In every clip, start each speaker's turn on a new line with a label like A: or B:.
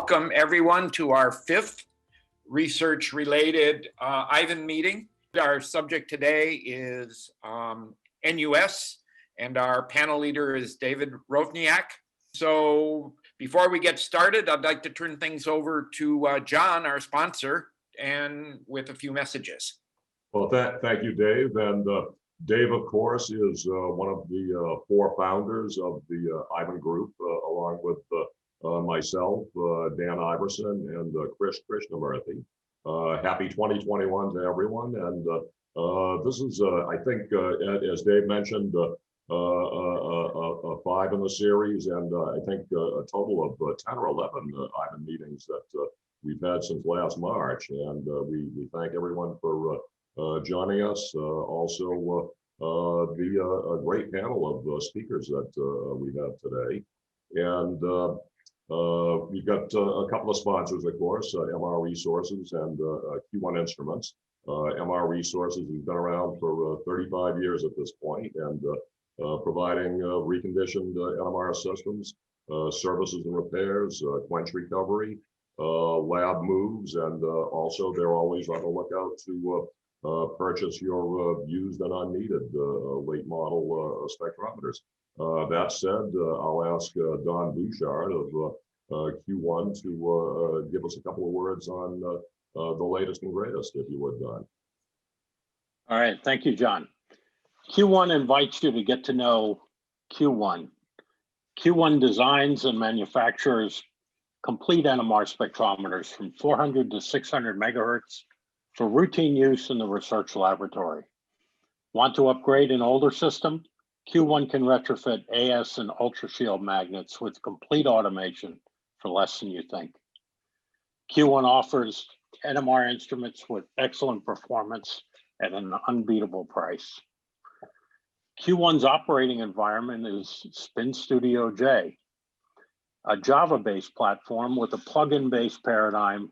A: Welcome everyone to our fifth research-related IVAN meeting. Our subject today is NUS, and our panel leader is David Rovnyak. So before we get started, I'd like to turn things over to John, our sponsor, and with a few messages.
B: Well, thank you, Dave. And Dave, of course, is one of the four founders of the IVAN group, along with myself, Dan Iverson, and Krzysztof Kazimierczuk. Happy 2021 to everyone. And this is, I think, as Dave mentioned, 5 in the series, and I think a total of 10 or 11 IVAN meetings that we've had since last March. And we thank everyone for joining us. Also, the great panel of speakers that we have today. And we've got a couple of sponsors, of course, MR Resources and Q1 Instruments. MR Resources has been around for 35 years at this point, and providing reconditioned NMR systems, services and repairs, quench recovery, lab moves, and also they're always on the lookout to purchase your used and unneeded late model spectrometers. That said, I'll ask Don Bouchard of Q1 to give us a couple of words on the latest and greatest, if you would, Don.
C: All right, thank you, John. Q1 invites you to get to know Q1. Q1 designs and manufactures complete NMR spectrometers from 400 to 600 megahertz for routine use in the research laboratory. Want to upgrade an older system? Q1 can retrofit AS and UltraShield magnets with complete automation for less than you think. Q1 offers NMR instruments with excellent performance at an unbeatable price. Q1's operating environment is Spin Studio J, a Java-based platform with a plug-in based paradigm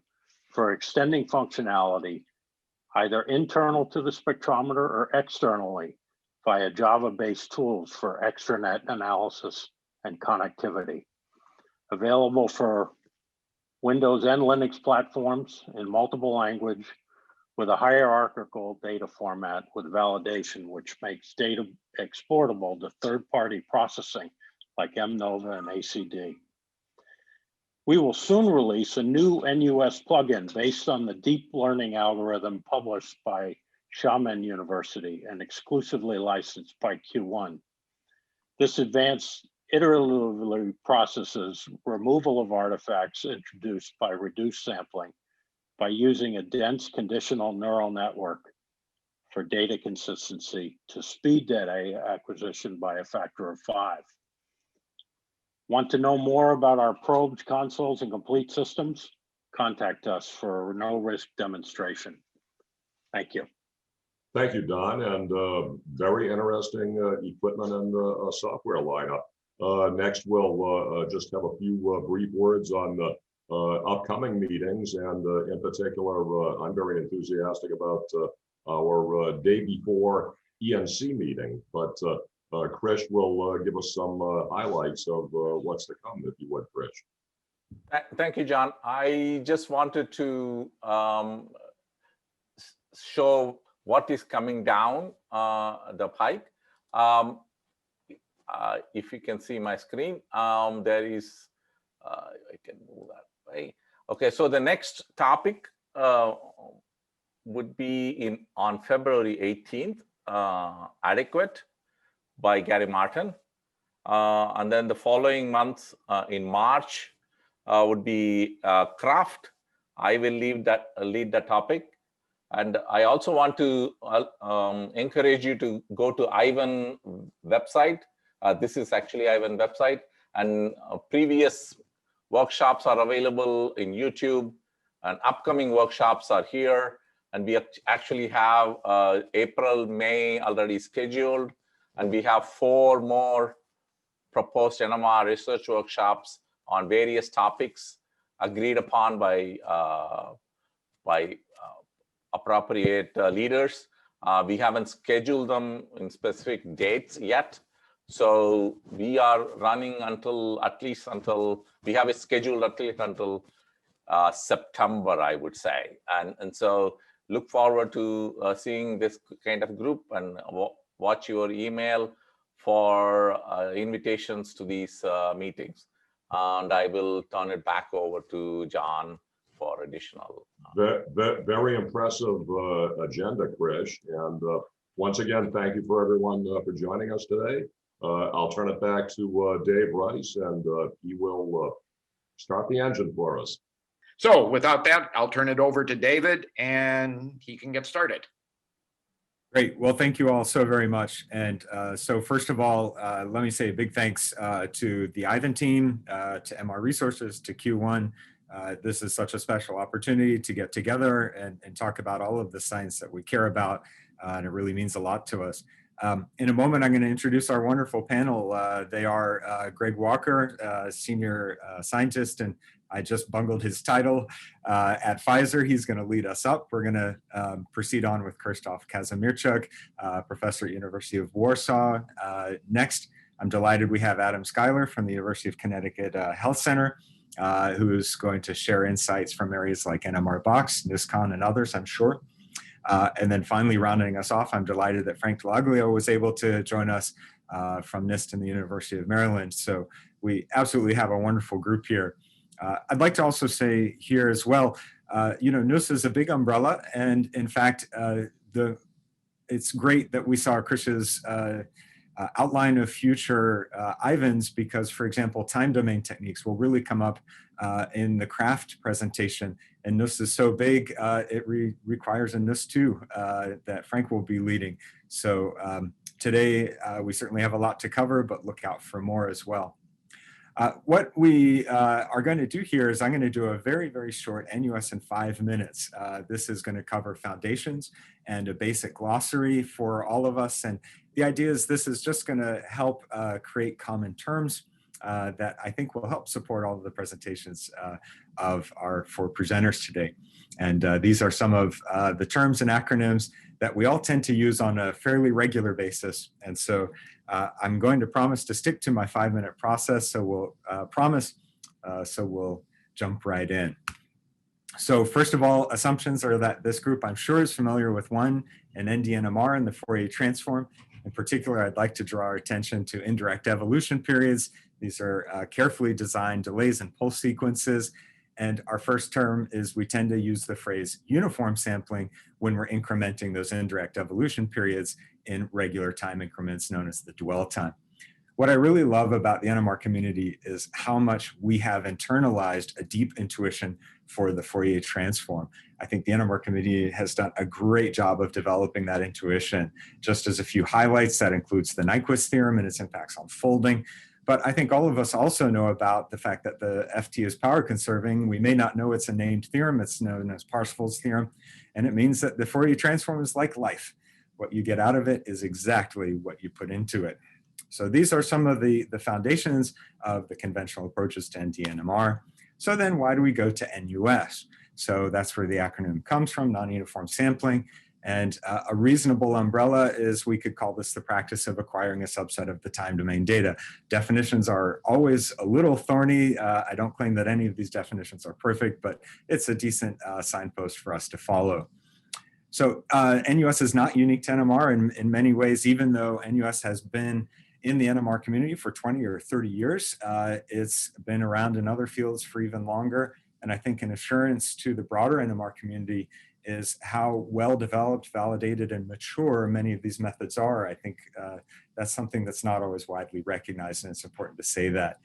C: for extending functionality, either internal to the spectrometer or externally via Java-based tools for extranet analysis and connectivity. Available for Windows and Linux platforms in multiple language with a hierarchical data format with validation, which makes data exportable to third-party processing like MNOVA and ACD. We will soon release a new NUS plugin based on the deep learning algorithm published by Xiamen University and exclusively licensed by Q1. This advanced iteratively processes removal of artifacts introduced by reduced sampling by using a dense conditional neural network for data consistency to speed data acquisition by a factor of 5. Want to know more about our probes, consoles, and complete systems? Contact us for a no-risk demonstration. Thank you.
B: Thank you, Don, and very interesting equipment and software lineup. Next, we'll just have a few brief words on the upcoming meetings, and in particular, I'm very enthusiastic about our day before ENC meeting, but Krish will give us some highlights of what's to come, if you would, Krish.
D: Thank you, John. I just wanted to show what is coming down the pike. If you can see my screen, there is, I can move that way. Okay, so the next topic would be on February 18th, Adequate by Gary Martin. And then the following month in March would be Craft. I will lead the topic. And I also want to encourage you to go to IVAN website. This is actually IVAN website, and previous workshops are available in YouTube, and upcoming workshops are here. And we actually have April, May already scheduled, and we have 4 more proposed NMR research workshops on various topics agreed upon by appropriate leaders. We haven't scheduled them in specific dates yet. So we are running until we have it scheduled at least until September, I would say. And so look forward to seeing this kind of group, and watch your email for invitations to these meetings. And I will turn it back over to John for additional.
B: Very impressive agenda, Krish. And once again, thank you for everyone for joining us today. I'll turn it back to Dave Rice, and he will start the engine for us.
A: So without that, I'll turn it over to David and he can get started.
E: Great. Well, thank you all so very much. And so first of all, let me say a big thanks to the Ivan team, to MR Resources, to Q1. This is such a special opportunity to get together and talk about all of the science that we care about. And it really means a lot to us. In a moment, I'm going to introduce our wonderful panel. They are Greg Walker, senior scientist, and I just bungled his title at Pfizer. He's going to lead us up. We're going to proceed on with Krzysztof Kazimierczuk, professor at University of Warsaw. Next, I'm delighted we have Adam Schulyer from the University of Connecticut Health Center, who's going to share insights from areas like NMR Box, NIST, and others, I'm sure. And then finally, rounding us off, I'm delighted that Frank Delaglio was able to join us from NIST and the University of Maryland. So we absolutely have a wonderful group here. I'd like to also say here as well, NUS is a big umbrella, and in fact, it's great that we saw Krish's outline of future Ivans, because, for example, time domain techniques will really come up in the craft presentation, and NUS is so big, it requires a NUS 2 that Frank will be leading. So today, we certainly have a lot to cover, but look out for more as well. What we are going to do here is I'm going to do a very, very short NUS in 5 minutes. This is going to cover foundations and a basic glossary for all of us. And the idea is this is just going to help create common terms that I think will help support all of the presentations of our 4 presenters today. And these are some of the terms and acronyms that we all tend to use on a fairly regular basis. And so I'm going to promise to stick to my 5-minute process. So we'll jump right in. So first of all, assumptions are that this group, I'm sure, is familiar with an ND-NMR and the Fourier transform. In particular, I'd like to draw our attention to indirect evolution periods. These are carefully designed delays and pulse sequences. And our first term is we tend to use the phrase uniform sampling when we're incrementing those indirect evolution periods in regular time increments known as the dwell time. What I really love about the NMR community is how much we have internalized a deep intuition for the Fourier transform. I think the NMR community has done a great job of developing that intuition. Just as a few highlights, that includes the Nyquist theorem and its impacts on folding. But I think all of us also know about the fact that the FT is power conserving. We may not know it's a named theorem. It's known as Parsifal's theorem. And it means that the Fourier transform is like life. What you get out of it is exactly what you put into it. So these are some of the foundations of the conventional approaches to ND-NMR. So then why do we go to NUS? So that's where the acronym comes from, non-uniform sampling. And a reasonable umbrella is, we could call this the practice of acquiring a subset of the time domain data. Definitions are always a little thorny. I don't claim that any of these definitions are perfect, but it's a decent signpost for us to follow. So NUS is not unique to NMR in many ways, even though NUS has been in the NMR community for 20 or 30 years. It's been around in other fields for even longer. And I think an assurance to the broader NMR community is how well developed, validated, and mature many of these methods are. I think that's something that's not always widely recognized, and it's important to say that.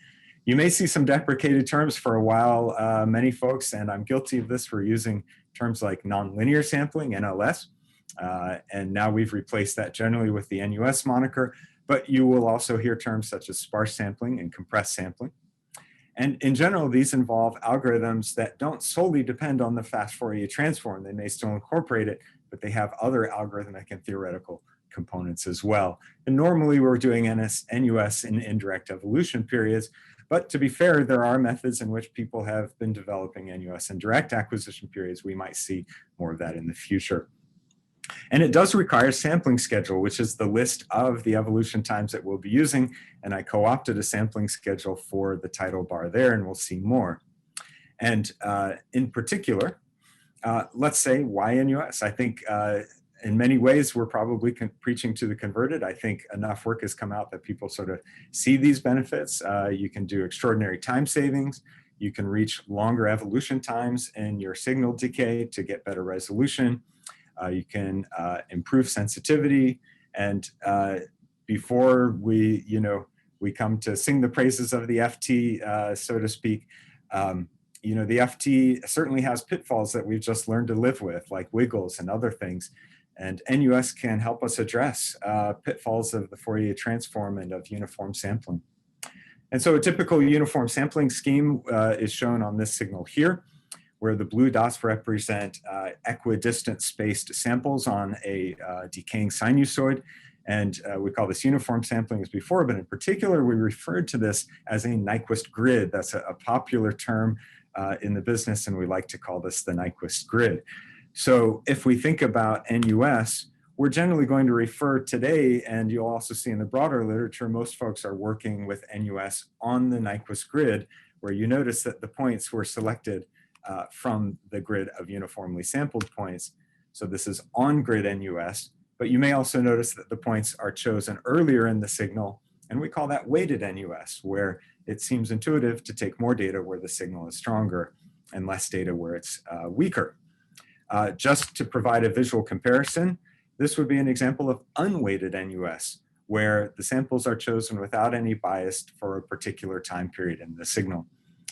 E: You may see some deprecated terms for a while. Many folks, and I'm guilty of this, were using terms like nonlinear sampling, NLS, and now we've replaced that generally with the NUS moniker, but you will also hear terms such as sparse sampling and compressed sampling. And in general, these involve algorithms that don't solely depend on the fast Fourier transform. They may still incorporate it, but they have other algorithmic and theoretical components as well. And normally we're doing NUS in indirect evolution periods, but to be fair, there are methods in which people have been developing NUS in direct acquisition periods. We might see more of that in the future. And it does require a sampling schedule, which is the list of the evolution times that we'll be using. And I co-opted a sampling schedule for the title bar there, and we'll see more. And in particular, let's say, why NUS? I think in many ways, we're probably preaching to the converted. I think enough work has come out that people sort of see these benefits. You can do extraordinary time savings. You can reach longer evolution times in your signal decay to get better resolution. You can improve sensitivity. And before we come to sing the praises of the FT, so to speak, the FT certainly has pitfalls that we've just learned to live with, like wiggles and other things. And NUS can help us address pitfalls of the Fourier transform and of uniform sampling. And so a typical uniform sampling scheme is shown on this signal here, where the blue dots represent equidistant spaced samples on a decaying sinusoid. And we call this uniform sampling as before, but in particular, we referred to this as a Nyquist grid. That's a popular term in the business, and we like to call this the Nyquist grid. So if we think about NUS, we're generally going to refer today, and you'll also see in the broader literature, most folks are working with NUS on the Nyquist grid, where you notice that the points were selected from the grid of uniformly sampled points. So this is on-grid NUS, but you may also notice that the points are chosen earlier in the signal, and we call that weighted NUS, where it seems intuitive to take more data where the signal is stronger and less data where it's weaker. Just to provide a visual comparison, this would be an example of unweighted NUS, where the samples are chosen without any bias for a particular time period in the signal.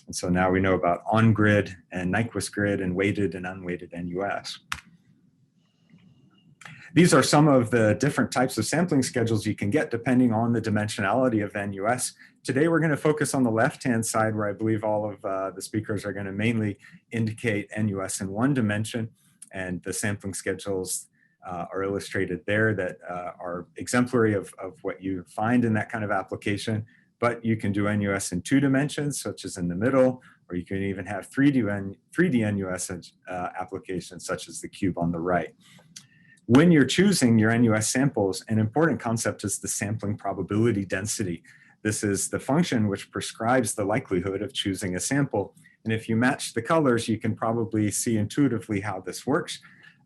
E: And so now we know about on-grid and Nyquist grid and weighted and unweighted NUS. These are some of the different types of sampling schedules you can get depending on the dimensionality of NUS. Today, we're going to focus on the left-hand side, where I believe all of the speakers are going to mainly indicate NUS in one dimension, and the sampling schedules are illustrated there that are exemplary of what you find in that kind of application. But you can do NUS in 2 dimensions, such as in the middle, or you can even have 3D NUS applications, such as the cube on the right. When you're choosing your NUS samples, an important concept is the sampling probability density. This is the function which prescribes the likelihood of choosing a sample. And if you match the colors, you can probably see intuitively how this works.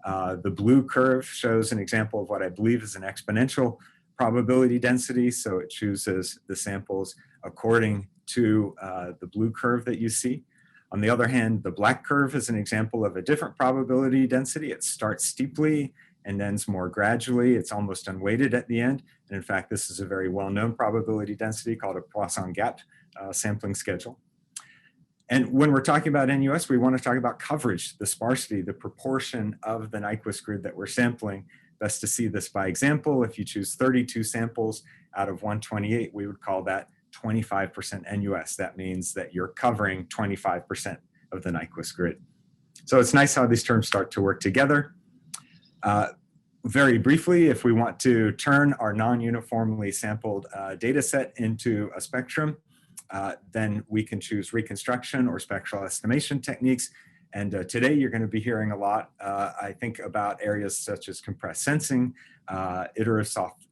E: The blue curve shows an example of what I believe is an exponential probability density. So it chooses the samples according to the blue curve that you see. On the other hand, the black curve is an example of a different probability density. It starts steeply and ends more gradually. It's almost unweighted at the end. And in fact, this is a very well-known probability density called a Poisson gap sampling schedule. And when we're talking about NUS, we want to talk about coverage, the sparsity, the proportion of the Nyquist grid that we're sampling. Best to see this by example. If you choose 32 samples out of 128, we would call that 25% NUS. That means that you're covering 25% of the Nyquist grid. So it's nice how these terms start to work together. Very briefly, if we want to turn our non-uniformly sampled data set into a spectrum, then we can choose reconstruction or spectral estimation techniques. And today you're going to be hearing a lot, I think, about areas such as compressed sensing, iterative soft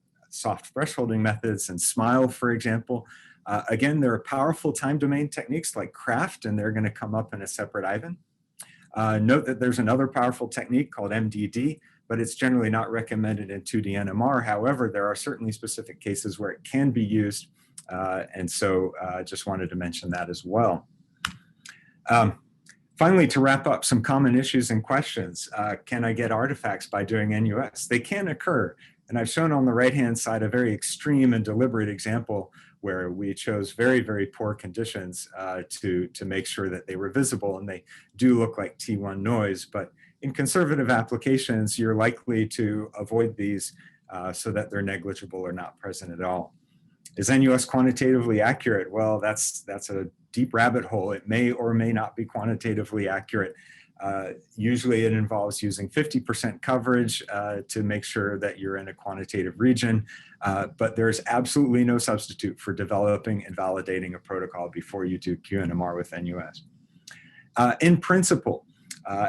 E: thresholding methods, and SMILE, for example. Again, there are powerful time domain techniques like CRAFT, and they're going to come up in a separate Ivan. Note that there's another powerful technique called MDD, but it's generally not recommended in 2D NMR. However, there are certainly specific cases where it can be used. And so I just wanted to mention that as well. Finally, to wrap up, some common issues and questions. Can I get artifacts by doing NUS? They can occur. And I've shown on the right-hand side a very extreme and deliberate example where we chose very, very poor conditions to make sure that they were visible, and they do look like T1 noise. But in conservative applications, you're likely to avoid these so that they're negligible or not present at all. Is NUS quantitatively accurate? Well, that's a deep rabbit hole. It may or may not be quantitatively accurate. Usually it involves using 50% coverage to make sure that you're in a quantitative region, but there's absolutely no substitute for developing and validating a protocol before you do QNMR with NUS. In principle,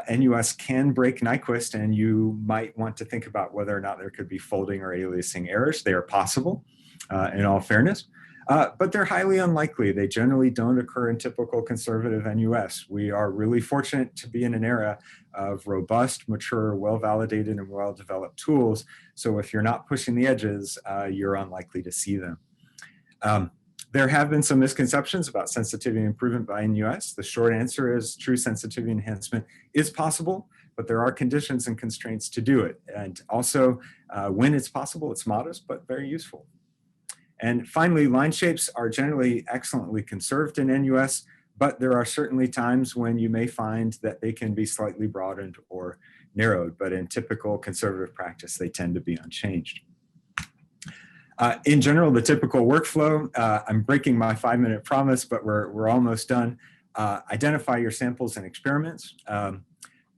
E: NUS can break Nyquist, and you might want to think about whether or not there could be folding or aliasing errors. They are possible, in all fairness. but they're highly unlikely. They generally don't occur in typical conservative NUS. We are really fortunate to be in an era of robust, mature, well-validated, and well-developed tools. So if you're not pushing the edges, you're unlikely to see them. There have been some misconceptions about sensitivity improvement by NUS. The short answer is true sensitivity enhancement is possible, but there are conditions and constraints to do it. And also, when it's possible, it's modest, but very useful. And finally, line shapes are generally excellently conserved in NUS, but there are certainly times when you may find that they can be slightly broadened or narrowed, but in typical conservative practice, they tend to be unchanged. In general, the typical workflow, I'm breaking my 5-minute promise, but we're almost done. Identify your samples and experiments.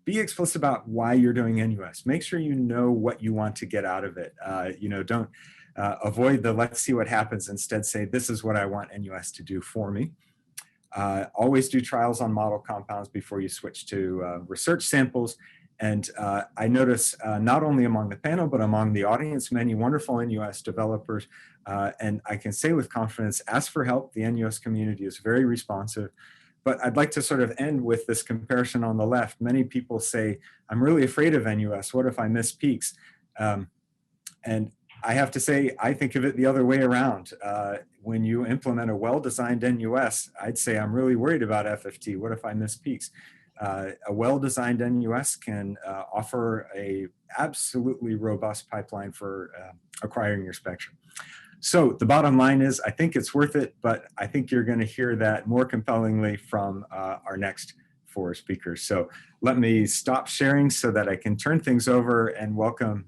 E: Be explicit about why you're doing NUS. Make sure you know what you want to get out of it. Don't avoid the let's see what happens. Instead, say, this is what I want NUS to do for me. Always do trials on model compounds before you switch to research samples. And I notice not only among the panel, but among the audience, many wonderful NUS developers. And I can say with confidence, ask for help. The NUS community is very responsive. But I'd like to sort of end with this comparison on the left. Many people say, I'm really afraid of NUS. What if I miss peaks? And I have to say, I think of it the other way around. When you implement a well-designed NUS, I'd say I'm really worried about FFT. What if I miss peaks? A well-designed NUS can offer a absolutely robust pipeline for acquiring your spectrum. So the bottom line is, I think it's worth it, but I think you're going to hear that more compellingly from our next 4 speakers. So let me stop sharing so that I can turn things over and welcome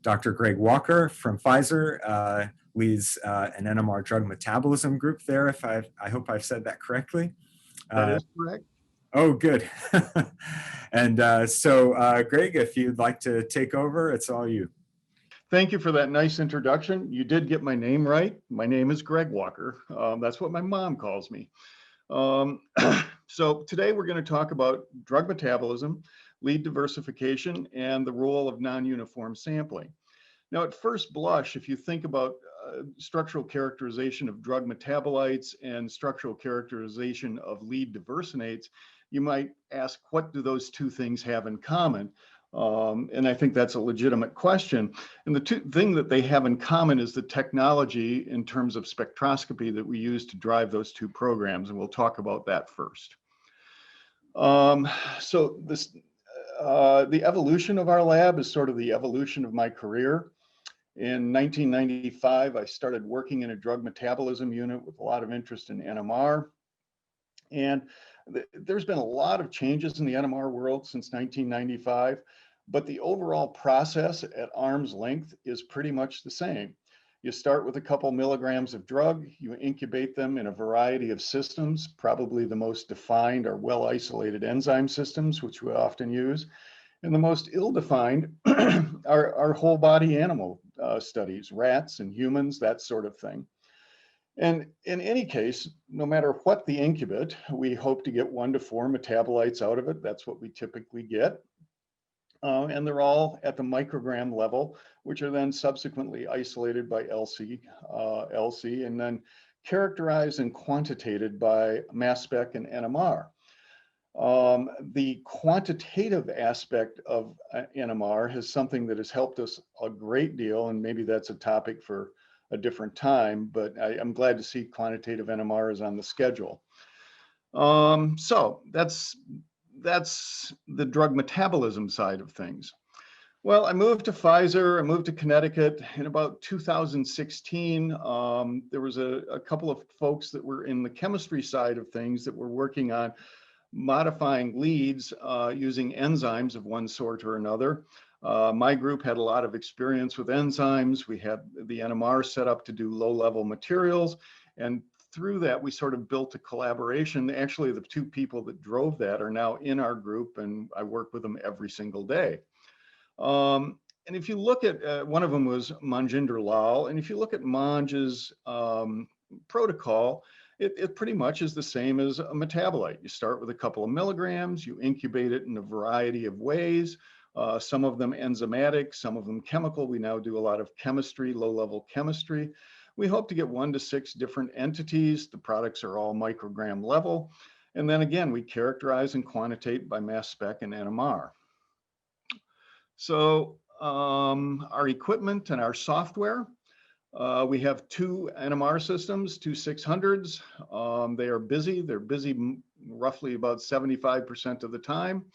E: Dr. Greg Walker from Pfizer, leads an NMR drug metabolism group there. I hope I've said that correctly.
F: That is correct.
E: Oh, good. And so Greg, if you'd like to take over, it's all you.
F: Thank you for that nice introduction. You did get my name right. My name is Greg Walker. That's what my mom calls me. So today we're going to talk about drug metabolism, lead diversification, and the role of non-uniform sampling. Now, at first blush, if you think about structural characterization of drug metabolites and structural characterization of lead diversinates, you might ask, what do those two things have in common? And I think that's a legitimate question. And the thing that they have in common is the technology in terms of spectroscopy that we use to drive those two programs. And we'll talk about that first. So the evolution of our lab is sort of the evolution of my career. In 1995, I started working in a drug metabolism unit with a lot of interest in NMR. And there's been a lot of changes in the NMR world since 1995, but the overall process at arm's length is pretty much the same. You start with a couple milligrams of drug, you incubate them in a variety of systems. Probably the most defined are well-isolated enzyme systems, which we often use. And the most ill-defined are whole body animal studies, rats and humans, that sort of thing. And in any case, no matter what the incubate, we hope to get 1 to 4 metabolites out of it. That's what we typically get. And they're all at the microgram level, which are then subsequently isolated by LC, and then characterized and quantitated by mass spec and NMR. The quantitative aspect of NMR is something that has helped us a great deal, and maybe that's a topic for a different time, but I'm glad to see quantitative NMR is on the schedule. So that's the drug metabolism side of things. Well, I moved to Pfizer, I moved to Connecticut in about 2016. There was a couple of folks that were in the chemistry side of things that were working on modifying leads using enzymes of one sort or another. My group had a lot of experience with enzymes. We had the NMR set up to do low-level materials. And through that, we sort of built a collaboration. Actually, the 2 people that drove that are now in our group, and I work with them every single day. And if you look at, one of them was Manjinder Lal, and if you look at Manj's protocol, it pretty much is the same as a metabolite. You start with a couple of milligrams, you incubate it in a variety of ways. Some of them enzymatic, some of them chemical. We now do a lot of chemistry, low-level chemistry. We hope to get 1 to 6 different entities. The products are all microgram level. And then again, we characterize and quantitate by mass spec and NMR. So our equipment and our software, we have 2 NMR systems, 2 600s. They are busy. They're busy roughly about 75% of the time.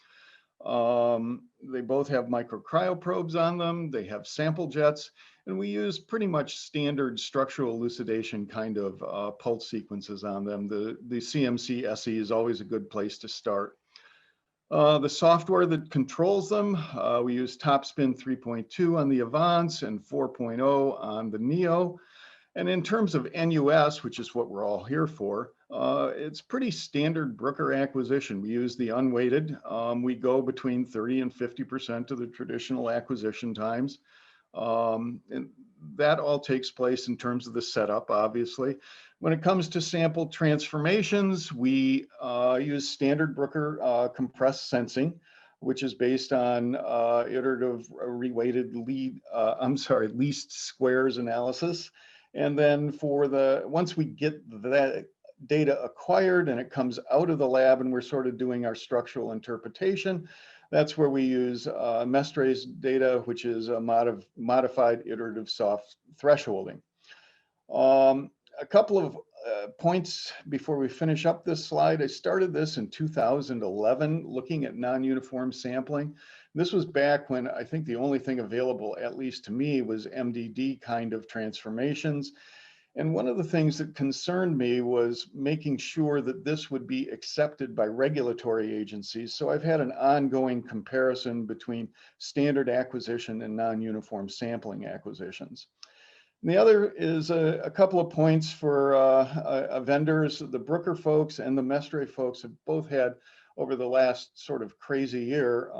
F: They both have microcryoprobes on them. They have sample jets, and we use pretty much standard structural elucidation kind of pulse sequences on them. The CMC SE is always a good place to start. The software that controls them, we use Topspin 3.2 on the Avance and 4.0 on the Neo. And in terms of NUS, which is what we're all here for, it's pretty standard Brooker acquisition. We use the unweighted. We go between 30 and 50% of the traditional acquisition times. And that all takes place in terms of the setup, obviously. When it comes to sample transformations, we use standard Brooker compressed sensing, which is based on iterative reweighted least squares analysis. And then once we get that data acquired and it comes out of the lab and we're sort of doing our structural interpretation, that's where we use Mestre's data, which is a modified iterative soft thresholding. A couple of points before we finish up this slide. I started this in 2011, looking at non-uniform sampling. This was back when I think the only thing available, at least to me, was MDD kind of transformations. And one of the things that concerned me was making sure that this would be accepted by regulatory agencies. So I've had an ongoing comparison between standard acquisition and non-uniform sampling acquisitions. And the other is a couple of points for vendors. The Brooker folks and the Mestre folks have both had, over the last sort of crazy year,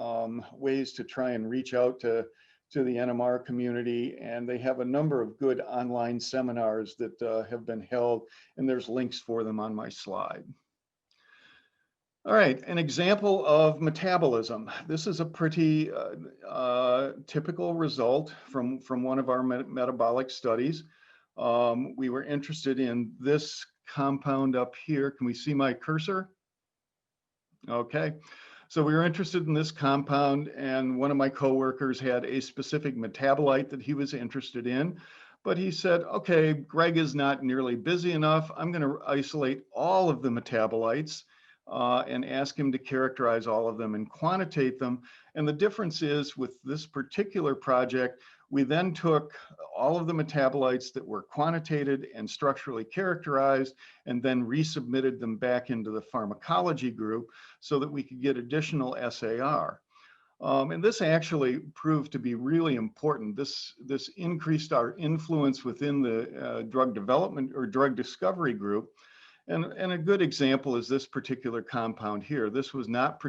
F: ways to try and reach out to the NMR community, and they have a number of good online seminars that have been held, and there's links for them on my slide. All right, an example of metabolism. This is a pretty typical result from one of our metabolic studies. We were interested in this compound up here. Can we see my cursor? Okay. So we were interested in this compound, and one of my coworkers had a specific metabolite that he was interested in, but he said, okay, Greg is not nearly busy enough. I'm going to isolate all of the metabolites and ask him to characterize all of them and quantitate them. And the difference is, with this particular project, we then took all of the metabolites that were quantitated and structurally characterized and then resubmitted them back into the pharmacology group so that we could get additional SAR. And this actually proved to be really important. This increased our influence within the drug development or drug discovery group. And a good example is this particular compound here. This was not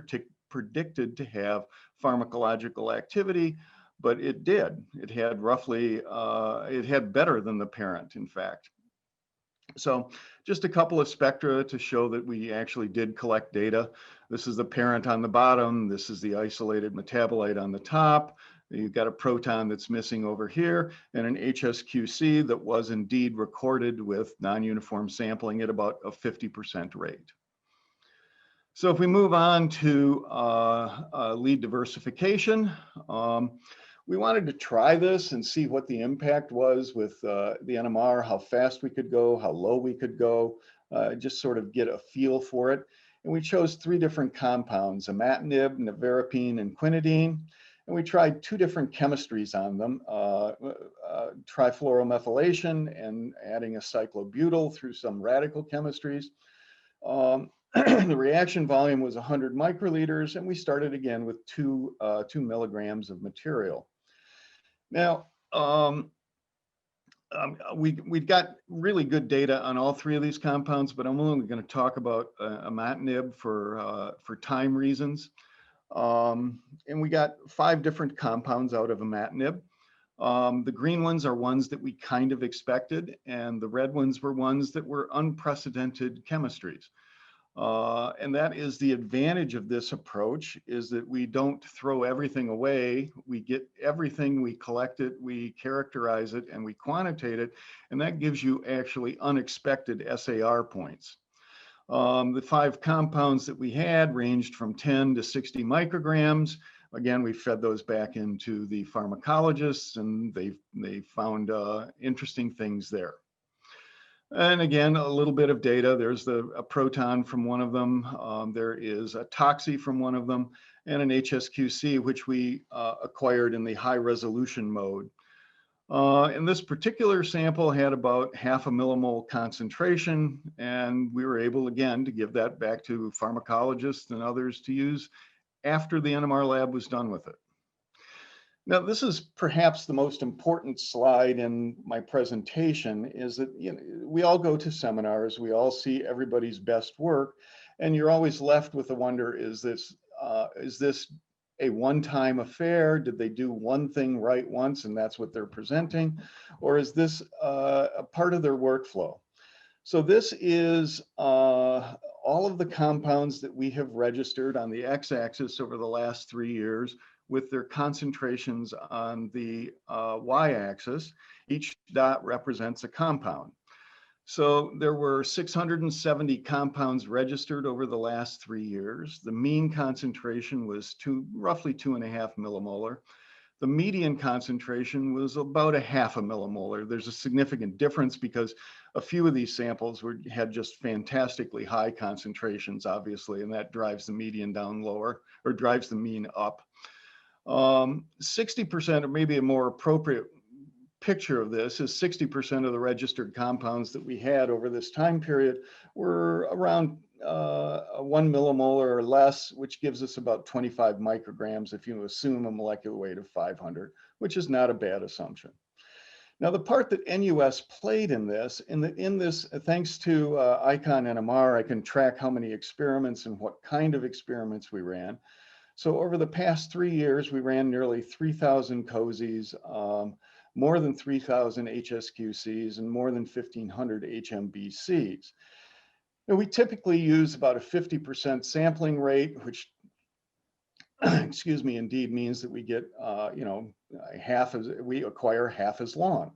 F: predicted to have pharmacological activity, but it did. It had roughly, it had better than the parent, in fact. So just a couple of spectra to show that we actually did collect data. This is the parent on the bottom. This is the isolated metabolite on the top. You've got a proton that's missing over here and an HSQC that was indeed recorded with non-uniform sampling at about a 50% rate. So if we move on to lead diversification, we wanted to try this and see what the impact was with the NMR, how fast we could go, how low we could go, just sort of get a feel for it. And we chose 3 different compounds, imatinib, nevirapine, and quinidine. And we tried 2 different chemistries on them, trifluoromethylation and adding a cyclobutyl through some radical chemistries. The reaction volume was 100 microliters, and we started again with 2 milligrams of material. Now, we've got really good data on all 3 of these compounds, but I'm only going to talk about imatinib for time reasons. And we got 5 different compounds out of imatinib. The green ones are ones that we kind of expected, and the red ones were ones that were unprecedented chemistries. And that is the advantage of this approach, is that we don't throw everything away. We get everything, we collect it, we characterize it, and we quantitate it. And that gives you actually unexpected SAR points. The 5 compounds that we had ranged from 10 to 60 micrograms. Again, we fed those back into the pharmacologists, and they found interesting things there. And again, a little bit of data. There's a proton from one of them. There is a toxi from one of them, and an HSQC, which we acquired in the high resolution mode. And this particular sample had about 0.5 millimole concentration, and we were able, again, to give that back to pharmacologists and others to use after the NMR lab was done with it. Now, this is perhaps the most important slide in my presentation, is that, you know, we all go to seminars, we all see everybody's best work, and you're always left with the wonder, is this a one-time affair? Did they do one thing right once and that's what they're presenting? Or is this a part of their workflow? So this is all of the compounds that we have registered on the x-axis over the last 3 years, with their concentrations on the y-axis. Each dot represents a compound. So there were 670 compounds registered over the last 3 years. The mean concentration was roughly 2.5 millimolar. The median concentration was about 0.5 millimolar. There's a significant difference because a few of these samples had just fantastically high concentrations, obviously, and that drives the median down lower, or drives the mean up. 60%, or maybe a more appropriate picture of this, is 60% of the registered compounds that we had over this time period were around 1 millimolar or less, which gives us about 25 micrograms if you assume a molecular weight of 500, which is not a bad assumption. Now, the part that NUS played in this, thanks to ICON NMR, I can track how many experiments and what kind of experiments we ran. So over the past 3 years, we ran nearly 3,000 COSIs, more than 3,000 HSQCs, and more than 1,500 HMBCs. Now, we typically use about a 50% sampling rate, which, excuse me, indeed means that we get, we acquire half as long.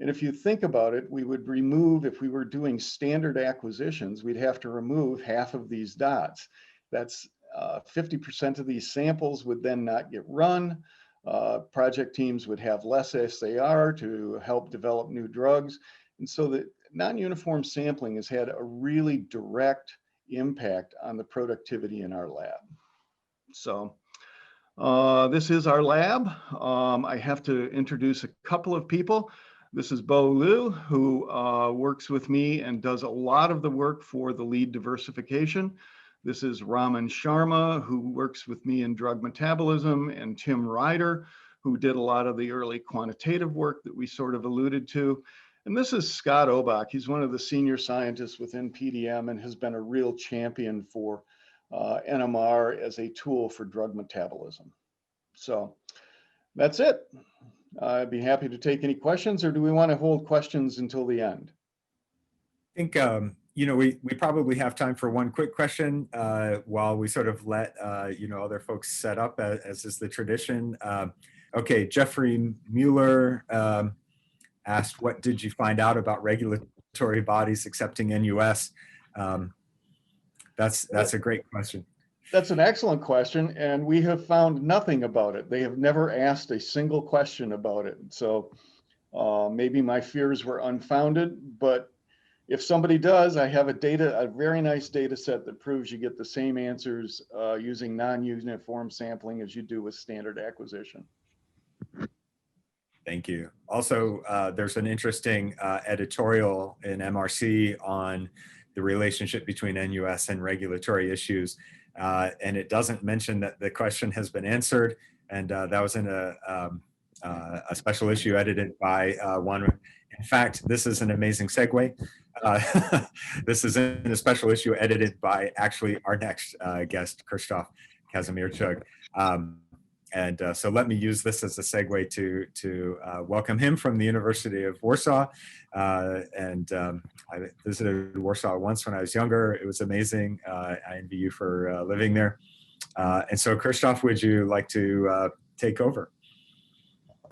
F: And if you think about it, we would remove, if we were doing standard acquisitions, we'd have to remove half of these dots. That's 50% of these samples would then not get run. Project teams would have less SAR to help develop new drugs. And so the non-uniform sampling has had a really direct impact on the productivity in our lab. So this is our lab. I have to introduce a couple of people. This is Bo Liu, who works with me and does a lot of the work for the lead diversification. This is Raman Sharma, who works with me in drug metabolism, and Tim Ryder, who did a lot of the early quantitative work that we sort of alluded to. And this is Scott Obach. He's one of the senior scientists within PDM and has been a real champion for NMR as a tool for drug metabolism. So that's it. I'd be happy to take any questions, or do we want to hold questions until the end?
E: I think, we probably have time for one quick question while we sort of let, other folks set up, as is the tradition. Okay, Jeffrey Mueller asked, what did you find out about regulatory bodies accepting NUS? That's a great question.
F: That's an excellent question, and we have found nothing about it. They have never asked a single question about it. So maybe my fears were unfounded, but if somebody does, I have a very nice data set that proves you get the same answers using non-uniform sampling as you do with standard acquisition.
E: Thank you. Also, there's an interesting editorial in MRC on the relationship between NUS and regulatory issues. And it doesn't mention that the question has been answered. And that was in a special issue edited by one. In fact, this is an amazing segue. This is in a special issue edited by actually our next guest, Krzysztof Kazimierczuk. So let me use this as a segue to welcome him from the University of Warsaw. I visited Warsaw once when I was younger. It was amazing. I envy you for living there. And so Krzysztof, would you like to take over?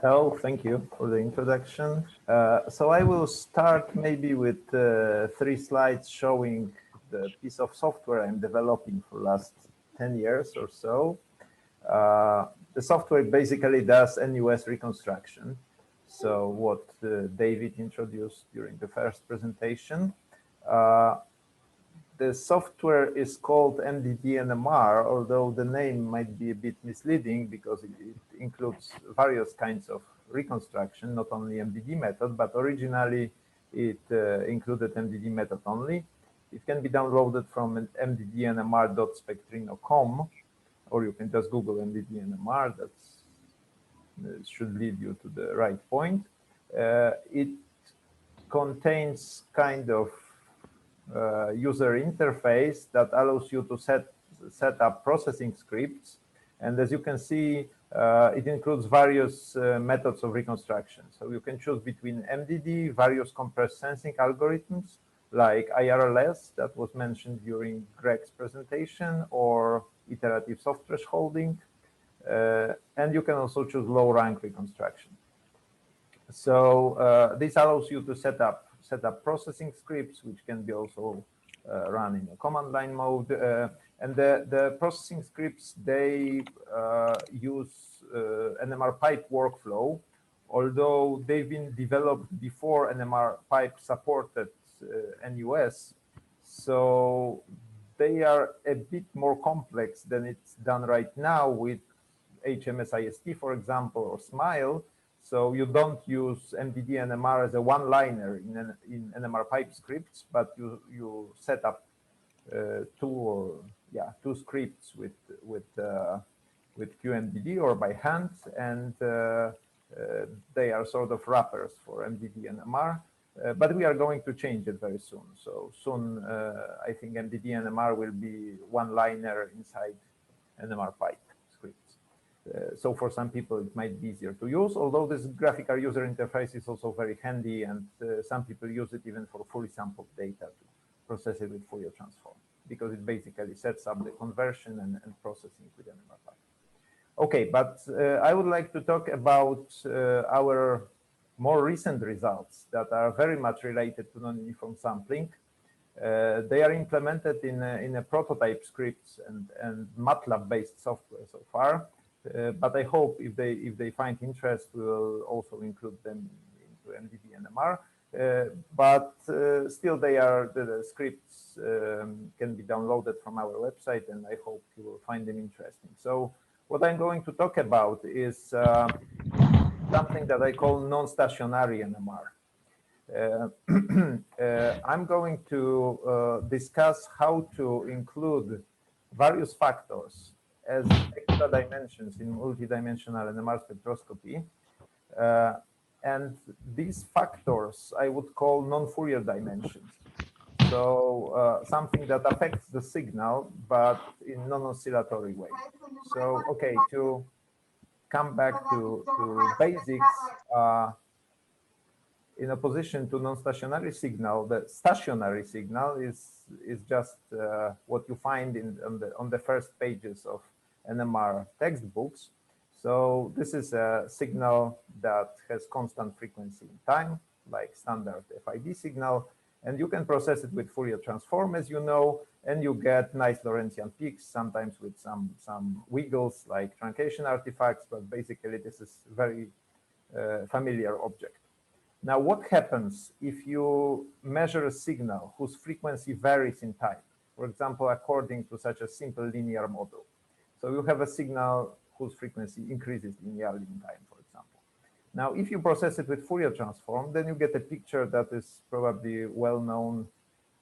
G: Oh, thank you for the introduction. So I will start maybe with 3 slides showing the piece of software I'm developing for the last 10 years or so. The software basically does NUS reconstruction. So what David introduced during the first presentation. The software is called MDD-NMR, although the name might be a bit misleading because it includes various kinds of reconstruction, not only MDD method, but originally it included MDD method only. It can be downloaded from mddnmr.spectrino.com, or you can just Google MDD-NMR. That should lead you to the right point. It contains kind of user interface that allows you to set up processing scripts. And as you can see, it includes various methods of reconstruction. So you can choose between MDD, various compressed sensing algorithms, like IRLS that was mentioned during Greg's presentation, or iterative soft thresholding. And you can also choose low rank reconstruction. So this allows you to set up processing scripts, which can be also run in a command line mode. And the processing scripts, they use NMR pipe workflow, although they've been developed before NMR pipe supported NUS. So they are a bit more complex than it's done right now with HMS-IST, for example, or SMILE. So you don't use MDD-NMR as a one-liner in NMR pipe scripts, but you set up two scripts with QMDD or by hand, and they are sort of wrappers for MDD-NMR. But we are going to change it very soon. So soon, I think MDD-NMR will be one-liner inside NMR pipe scripts. So for some people, it might be easier to use, although this graphical user interface is also very handy, and some people use it even for fully sampled data to process it with Fourier transform, because it basically sets up the conversion and processing with NMR pipe. Okay, but I would like to talk about our more recent results that are very much related to non-uniform sampling. They are implemented in a prototype scripts and MATLAB-based software so far. But I hope if they find interest, we will also include them into MDD-NMR. But still, the scripts can be downloaded from our website, and I hope you will find them interesting. So what I'm going to talk about is something that I call non-stationary NMR. I'm going to discuss how to include various factors as extra dimensions in multidimensional NMR spectroscopy. And these factors I would call non-Fourier dimensions. So something that affects the signal, but in non-oscillatory way. So, okay, to come back to basics, in opposition to non-stationary signal, the stationary signal is just what you find on the first pages of NMR textbooks. So this is a signal that has constant frequency in time, like standard FID signal, and you can process it with Fourier transform, as you know, and you get nice Lorentzian peaks, sometimes with some wiggles like truncation artifacts, but basically this is very familiar object. Now, what happens if you measure a signal whose frequency varies in time? For example, according to such a simple linear model. So you have a signal whose frequency increases linearly in time, for example. Now, if you process it with Fourier transform, then you get a picture that is probably well known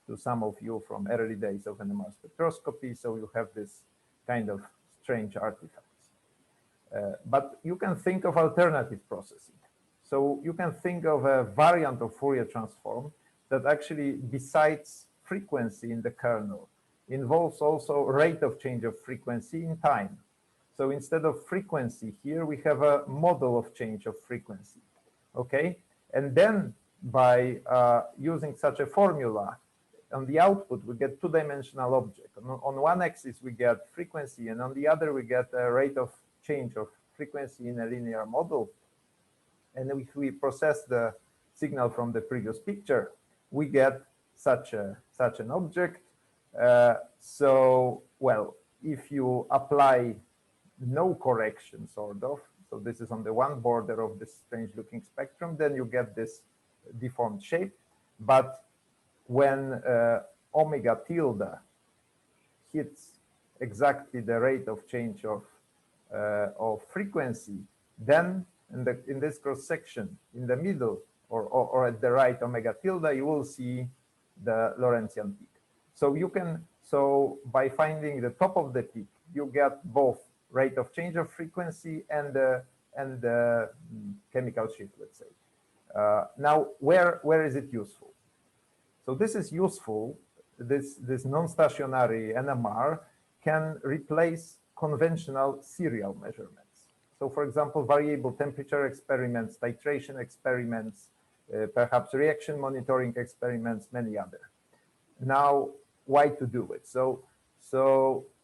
G: to some of you from early days of NMR spectroscopy. So you have this kind of strange artifacts. But you can think of alternative processing. So you can think of a variant of Fourier transform that actually, besides frequency in the kernel, involves also rate of change of frequency in time. So instead of frequency here, we have a model of change of frequency. Okay, and then by using such a formula, on the output, we get two-dimensional object. On one axis, we get frequency, and on the other, we get a rate of change of frequency in a linear model. And if we process the signal from the previous picture, we get such an object. So, well, if you apply no correction, sort of, so this is on the one border of this strange-looking spectrum, then you get this deformed shape. But when omega tilde hits exactly the rate of change of frequency, then in this cross section in the middle or at the right omega tilde, you will see the Lorentzian peak. So by finding the top of the peak, you get both rate of change of frequency and the chemical shift, let's say. Now, where is it useful? So this is useful. This non-stationary NMR can replace conventional serial measurements. So for example, variable temperature experiments, titration experiments, perhaps reaction monitoring experiments, many other. Now, why to do it? So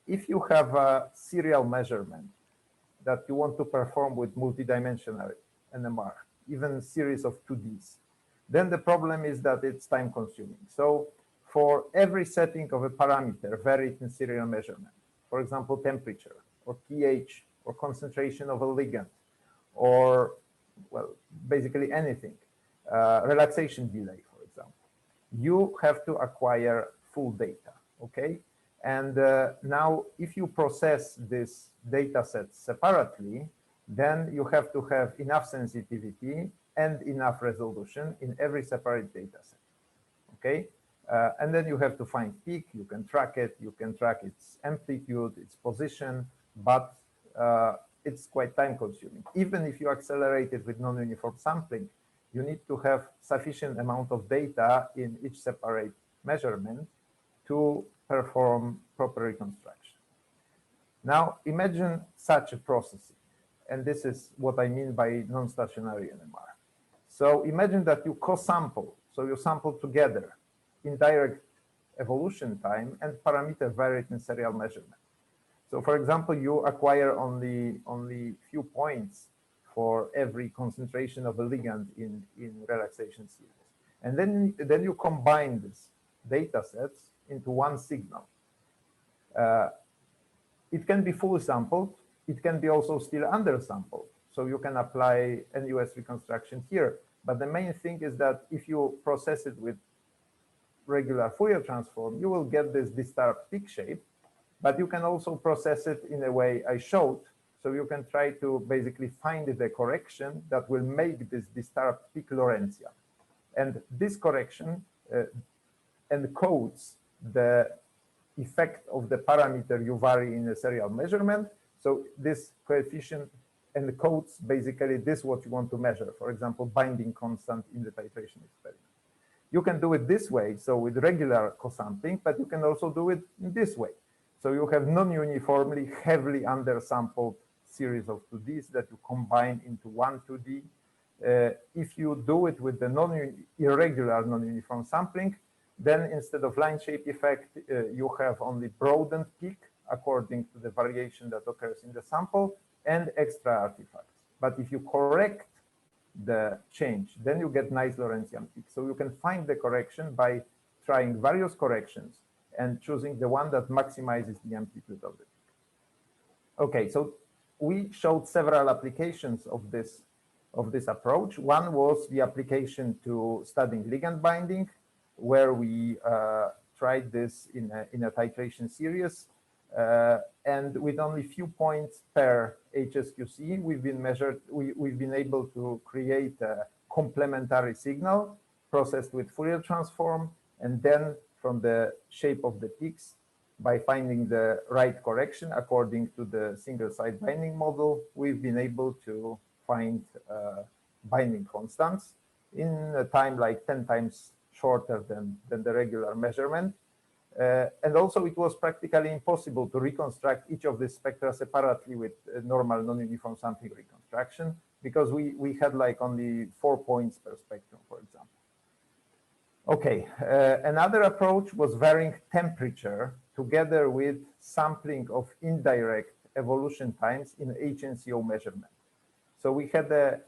G: if you have a serial measurement that you want to perform with multidimensional NMR, even series of 2Ds, then the problem is that it's time consuming. So for every setting of a parameter varied in serial measurement, for example, temperature or pH or concentration of a ligand, or, well, basically anything, relaxation delay, for example, you have to acquire full data, okay? And now if you process this data set separately, then you have to have enough sensitivity and enough resolution in every separate data set, okay? And then you have to find peak, you can track it, you can track its amplitude, its position, but it's quite time consuming. Even if you accelerate it with non-uniform sampling, you need to have sufficient amount of data in each separate measurement to perform proper reconstruction. Now, imagine such a processing, and this is what I mean by non-stationary NMR. So imagine that you co-sample, so you sample together in direct evolution time and parameter varied in serial measurement. So for example, you acquire only few points for every concentration of a ligand in relaxation series. And then you combine these data sets into one signal. It can be fully sampled. It can be also still undersampled. So you can apply NUS reconstruction here. But the main thing is that if you process it with regular Fourier transform, you will get this disturbed peak shape, but you can also process it in a way I showed. So you can try to basically find the correction that will make this disturbed peak Lorentzian. And this correction encodes the effect of the parameter you vary in a serial measurement. So this coefficient encodes basically this what you want to measure, for example, binding constant in the titration experiment. You can do it this way, so with regular co-sampling, but you can also do it in this way. So you have non-uniformly, heavily undersampled series of 2Ds that you combine into one 2D. If you do it with the irregular non-uniform sampling, then instead of line shape effect, you have only broadened peak according to the variation that occurs in the sample and extra artifacts. But if you correct the change, then you get nice Lorentzian peak. So you can find the correction by trying various corrections and choosing the one that maximizes the amplitude of the peak. Okay, so we showed several applications of this approach. One was the application to studying ligand binding, where we tried this in a titration series. And with only few points per HSQC, we've been able to create a complementary signal processed with Fourier transform, and then from the shape of the peaks, by finding the right correction according to the single site binding model, we've been able to find binding constants in a time like 10 times shorter than the regular measurement. And also it was practically impossible to reconstruct each of these spectra separately with normal non-uniform sampling reconstruction, because we had like only 4 points per spectrum, for example. Okay, another approach was varying temperature together with sampling of indirect evolution times in HNCO measurement. So we had the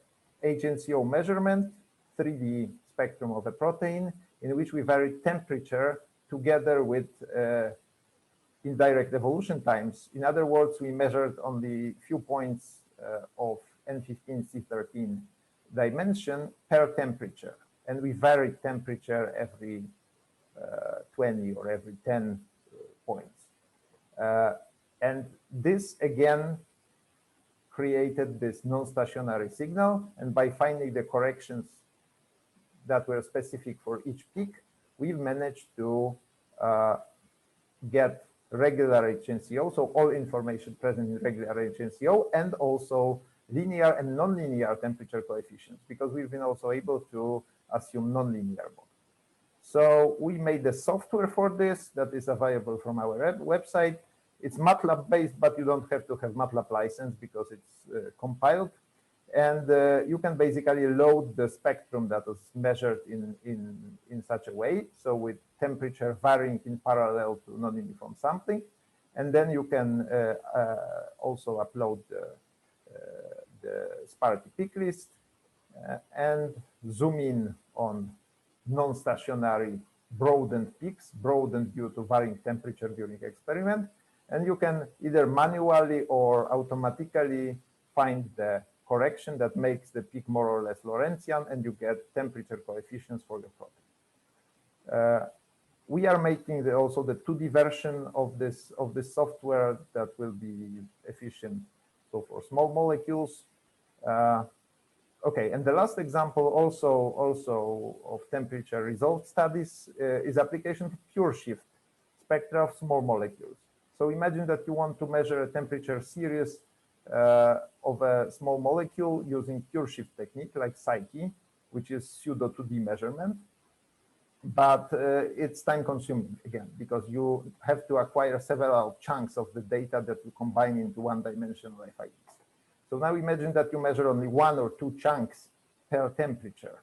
G: HNCO measurement, 3D spectrum of a protein, in which we varied temperature together with indirect evolution times. In other words, we measured only few points of N15C13 dimension per temperature. And we varied temperature every 20 or every 10 points. And this again created this non-stationary signal. And by finding the corrections that were specific for each peak, we've managed to get regular HNCO, so all information present in regular HNCO, and also linear and nonlinear temperature coefficients, because we've been also able to assume nonlinear model. So we made the software for this that is available from our website. It's MATLAB based, but you don't have to have MATLAB license because it's compiled. And you can basically load the spectrum that was measured in such a way. So with temperature varying in parallel to non-uniform sampling. And then you can also upload the Sparky peak list and zoom in on non-stationary broadened peaks, broadened due to varying temperature during experiment. And you can either manually or automatically find the correction that makes the peak more or less Lorentzian, and you get temperature coefficients for your protein. We are making also the 2D version of this software that will be efficient. So for small molecules. Okay, and the last example also of temperature result studies is application to pure shift spectra of small molecules. So imagine that you want to measure a temperature series of a small molecule using pure shift technique like Psyche, which is pseudo 2D measurement. But it's time consuming again, because you have to acquire several chunks of the data that you combine into one-dimensional FIDs. So now imagine that you measure only 1 or 2 chunks per temperature.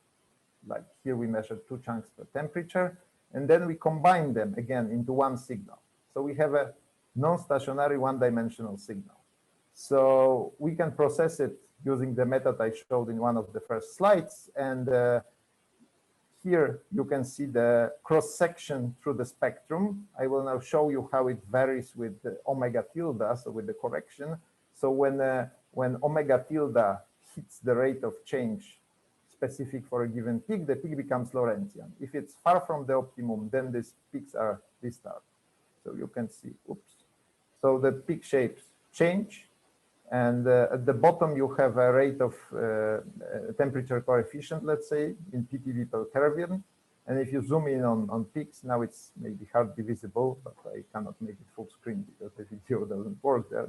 G: Like here we measured 2 chunks per temperature, and then we combine them again into one signal. So we have a non-stationary one-dimensional signal. So we can process it using the method I showed in one of the first slides. And here you can see the cross-section through the spectrum. I will now show you how it varies with the omega tilde, so with the correction. So when omega tilde hits the rate of change specific for a given peak, the peak becomes Lorentzian. If it's far from the optimum, then these peaks are disturbed. So you can see, oops. So the peak shapes change. And at the bottom, you have a rate of temperature coefficient, let's say, in ppb per Kelvin. And if you zoom in on peaks, now it's maybe hardly visible, but I cannot make it full screen because the video doesn't work there.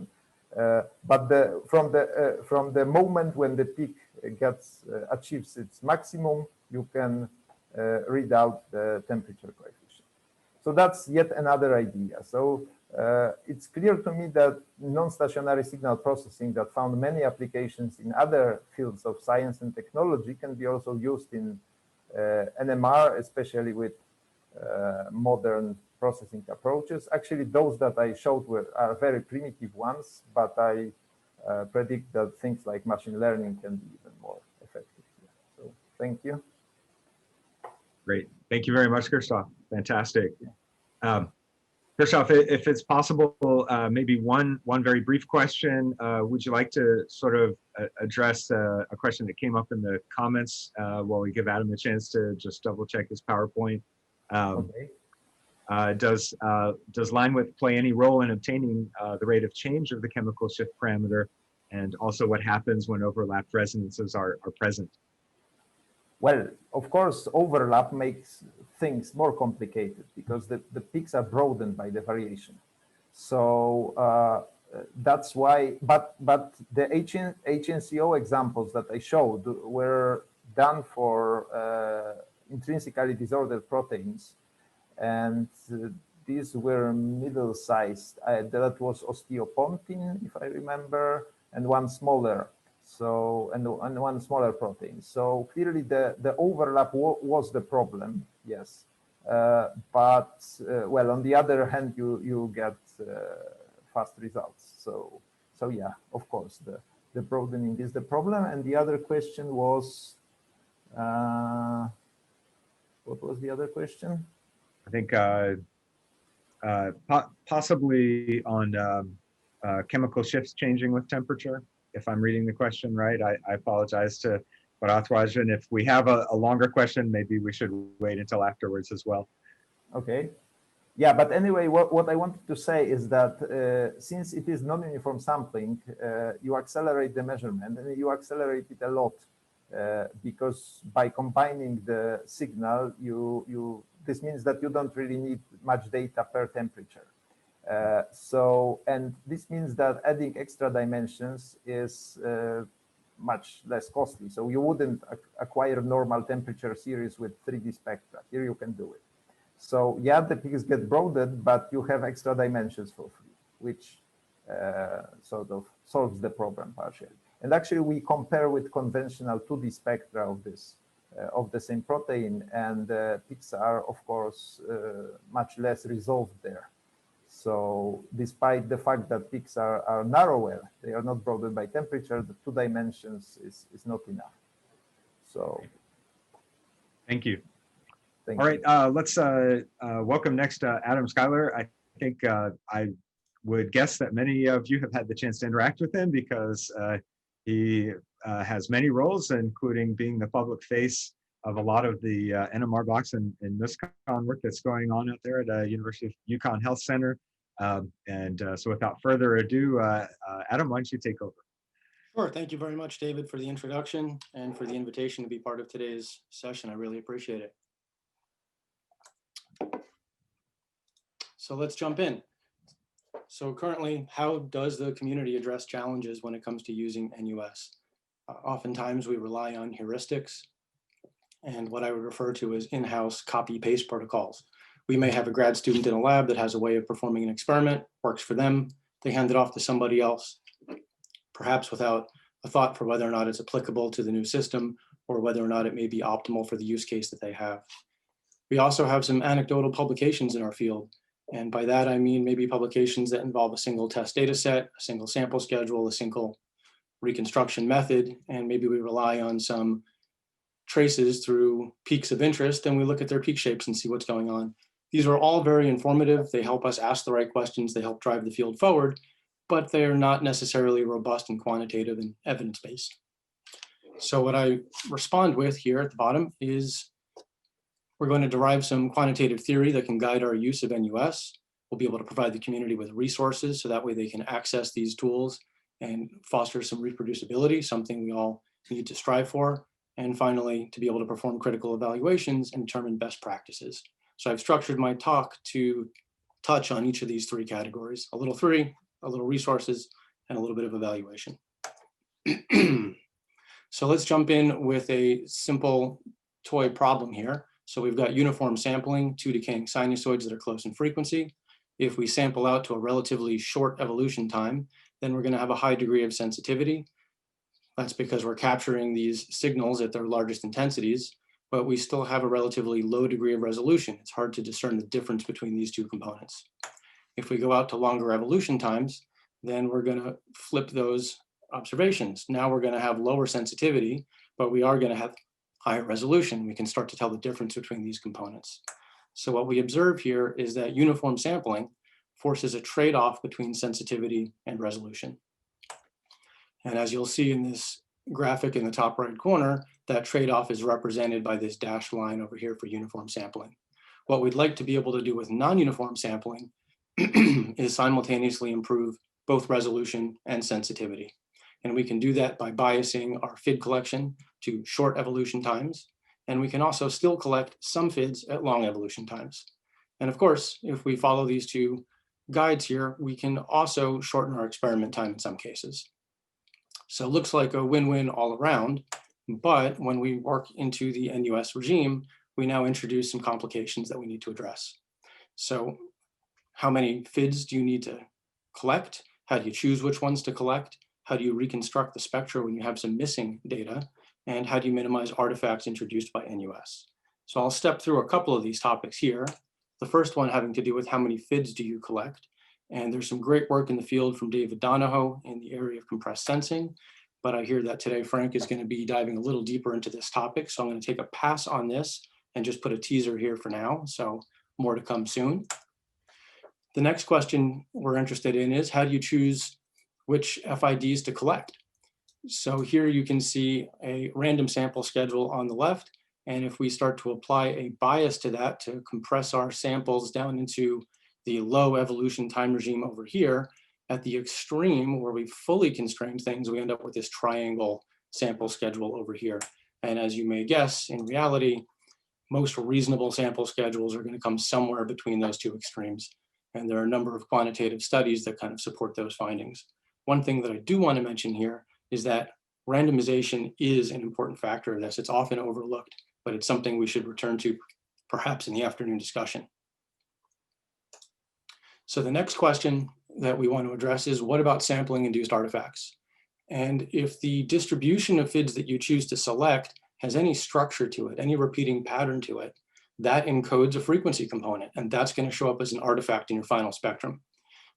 G: But from the moment when the peak achieves its maximum, you can read out the temperature coefficient. So that's yet another idea. So it's clear to me that non-stationary signal processing that found many applications in other fields of science and technology can be also used in NMR, especially with modern processing approaches. Actually, those that I showed are very primitive ones, but I predict that things like machine learning can be even more effective here. So thank you.
E: Great. Thank you very much, Krzysztof. Fantastic. Krzysztof, if it's possible, maybe one very brief question. Would you like to sort of address a question that came up in the comments while we give Adam a chance to just double check his PowerPoint?
G: Okay.
E: Does line width play any role in obtaining the rate of change of the chemical shift parameter, and also what happens when overlapped resonances are present?
G: Well, of course, overlap makes things more complicated because the peaks are broadened by the variation. So that's why, but the HNCO examples that I showed were done for intrinsically disordered proteins. And these were middle-sized. That was osteopontin, if I remember, and one smaller. So, and one smaller protein. So clearly the overlap was the problem, yes. But well, on the other hand, you get fast results. So yeah, of course, the broadening is the problem. And the other question was, what was the other question?
E: I think possibly on chemical shifts changing with temperature, if I'm reading the question right. I apologize to Bharadwaj, and if we have a longer question, maybe we should wait until afterwards as well.
G: Okay. Yeah, but anyway, what I wanted to say is that since it is non-uniform sampling, you accelerate the measurement, and you accelerate it a lot because by combining the signal, this means that you don't really need much data per temperature. And this means that adding extra dimensions is much less costly. So you wouldn't acquire normal temperature series with 3D spectra. Here you can do it. So yeah, the peaks get broadened, but you have extra dimensions for free, which sort of solves the problem partially. And actually, we compare with conventional 2D spectra of this of the same protein, and peaks are, of course, much less resolved there. So despite the fact that peaks are narrower, they are not broadened by temperature, the 2 dimensions is not enough. So
E: thank you.
G: Thank
E: All
G: you.
E: right, let's welcome next Adam Schulyer. I think I would guess that many of you have had the chance to interact with him because he has many roles, including being the public face of a lot of the NMR blocks and NUS-Con work that's going on out there at University of Yukon Health Center. So without further ado, Adam, why don't you take over?
H: Sure. Thank you very much, David, for the introduction and for the invitation to be part of today's session. I really appreciate it. So let's jump in. So currently, how does the community address challenges when it comes to using NUS? Oftentimes we rely on heuristics and what I would refer to as in-house copy-paste protocols. We may have a grad student in a lab that has a way of performing an experiment, works for them, they hand it off to somebody else, perhaps without a thought for whether or not it's applicable to the new system or whether or not it may be optimal for the use case that they have. We also have some anecdotal publications in our field. And by that, I mean maybe publications that involve a single test data set, a single sample schedule, a single reconstruction method, and maybe we rely on some traces through peaks of interest, and we look at their peak shapes and see what's going on. These are all very informative. They help us ask the right questions. They help drive the field forward, but they are not necessarily robust and quantitative and evidence-based. So what I respond with here at the bottom is we're going to derive some quantitative theory that can guide our use of NUS. We'll be able to provide the community with resources so that way they can access these tools and foster some reproducibility, something we all need to strive for. And finally, to be able to perform critical evaluations and determine best practices. So I've structured my talk to touch on each of these 3 categories, a little theory, a little resources, and a little bit of evaluation. So let's jump in with a simple toy problem here. So we've got uniform sampling, 2 decaying sinusoids that are close in frequency. If we sample out to a relatively short evolution time, then we're going to have a high degree of sensitivity. That's because we're capturing these signals at their largest intensities, but we still have a relatively low degree of resolution. It's hard to discern the difference between these 2 components. If we go out to longer evolution times, then we're going to flip those observations. Now we're going to have lower sensitivity, but we are going to have higher resolution. We can start to tell the difference between these components. So what we observe here is that uniform sampling forces a trade-off between sensitivity and resolution. And as you'll see in this graphic in the top right corner, that trade-off is represented by this dashed line over here for uniform sampling. What we'd like to be able to do with non-uniform sampling is simultaneously improve both resolution and sensitivity. And we can do that by biasing our FID collection to short evolution times. And we can also still collect some FIDs at long evolution times. And of course, if we follow these 2 guides here, we can also shorten our experiment time in some cases. So it looks like a win-win all around, but when we work into the NUS regime, we now introduce some complications that we need to address. So How many FIDs do you need to collect? How do you choose which ones to collect? How do you reconstruct the spectra when you have some missing data? And how do you minimize artifacts introduced by NUS? So I'll step through a couple of these topics here. The first one having to do with how many FIDs do you collect? And there's some great work in the field from David Donahoe in the area of compressed sensing. But I hear that today Frank is going to be diving a little deeper into this topic. So I'm going to take a pass on this and just put a teaser here for now. So more to come soon. The next question we're interested in is, how do you choose which FIDs to collect? So here you can see a random sample schedule on the left. And if we start to apply a bias to that to compress our samples down into the low evolution time regime over here, at the extreme where we fully constrain things, we end up with this triangle sample schedule over here. And as you may guess, in reality, most reasonable sample schedules are going to come somewhere between those two extremes. And there are a number of quantitative studies that kind of support those findings. One thing that I do want to mention here is that randomization is an important factor of this. It's often overlooked, but it's something we should return to perhaps in the afternoon discussion. So the next question that we want to address is, what about sampling induced artifacts? And if the distribution of FIDs that you choose to select has any structure to it, any repeating pattern to it, that encodes a frequency component, and that's going to show up as an artifact in your final spectrum.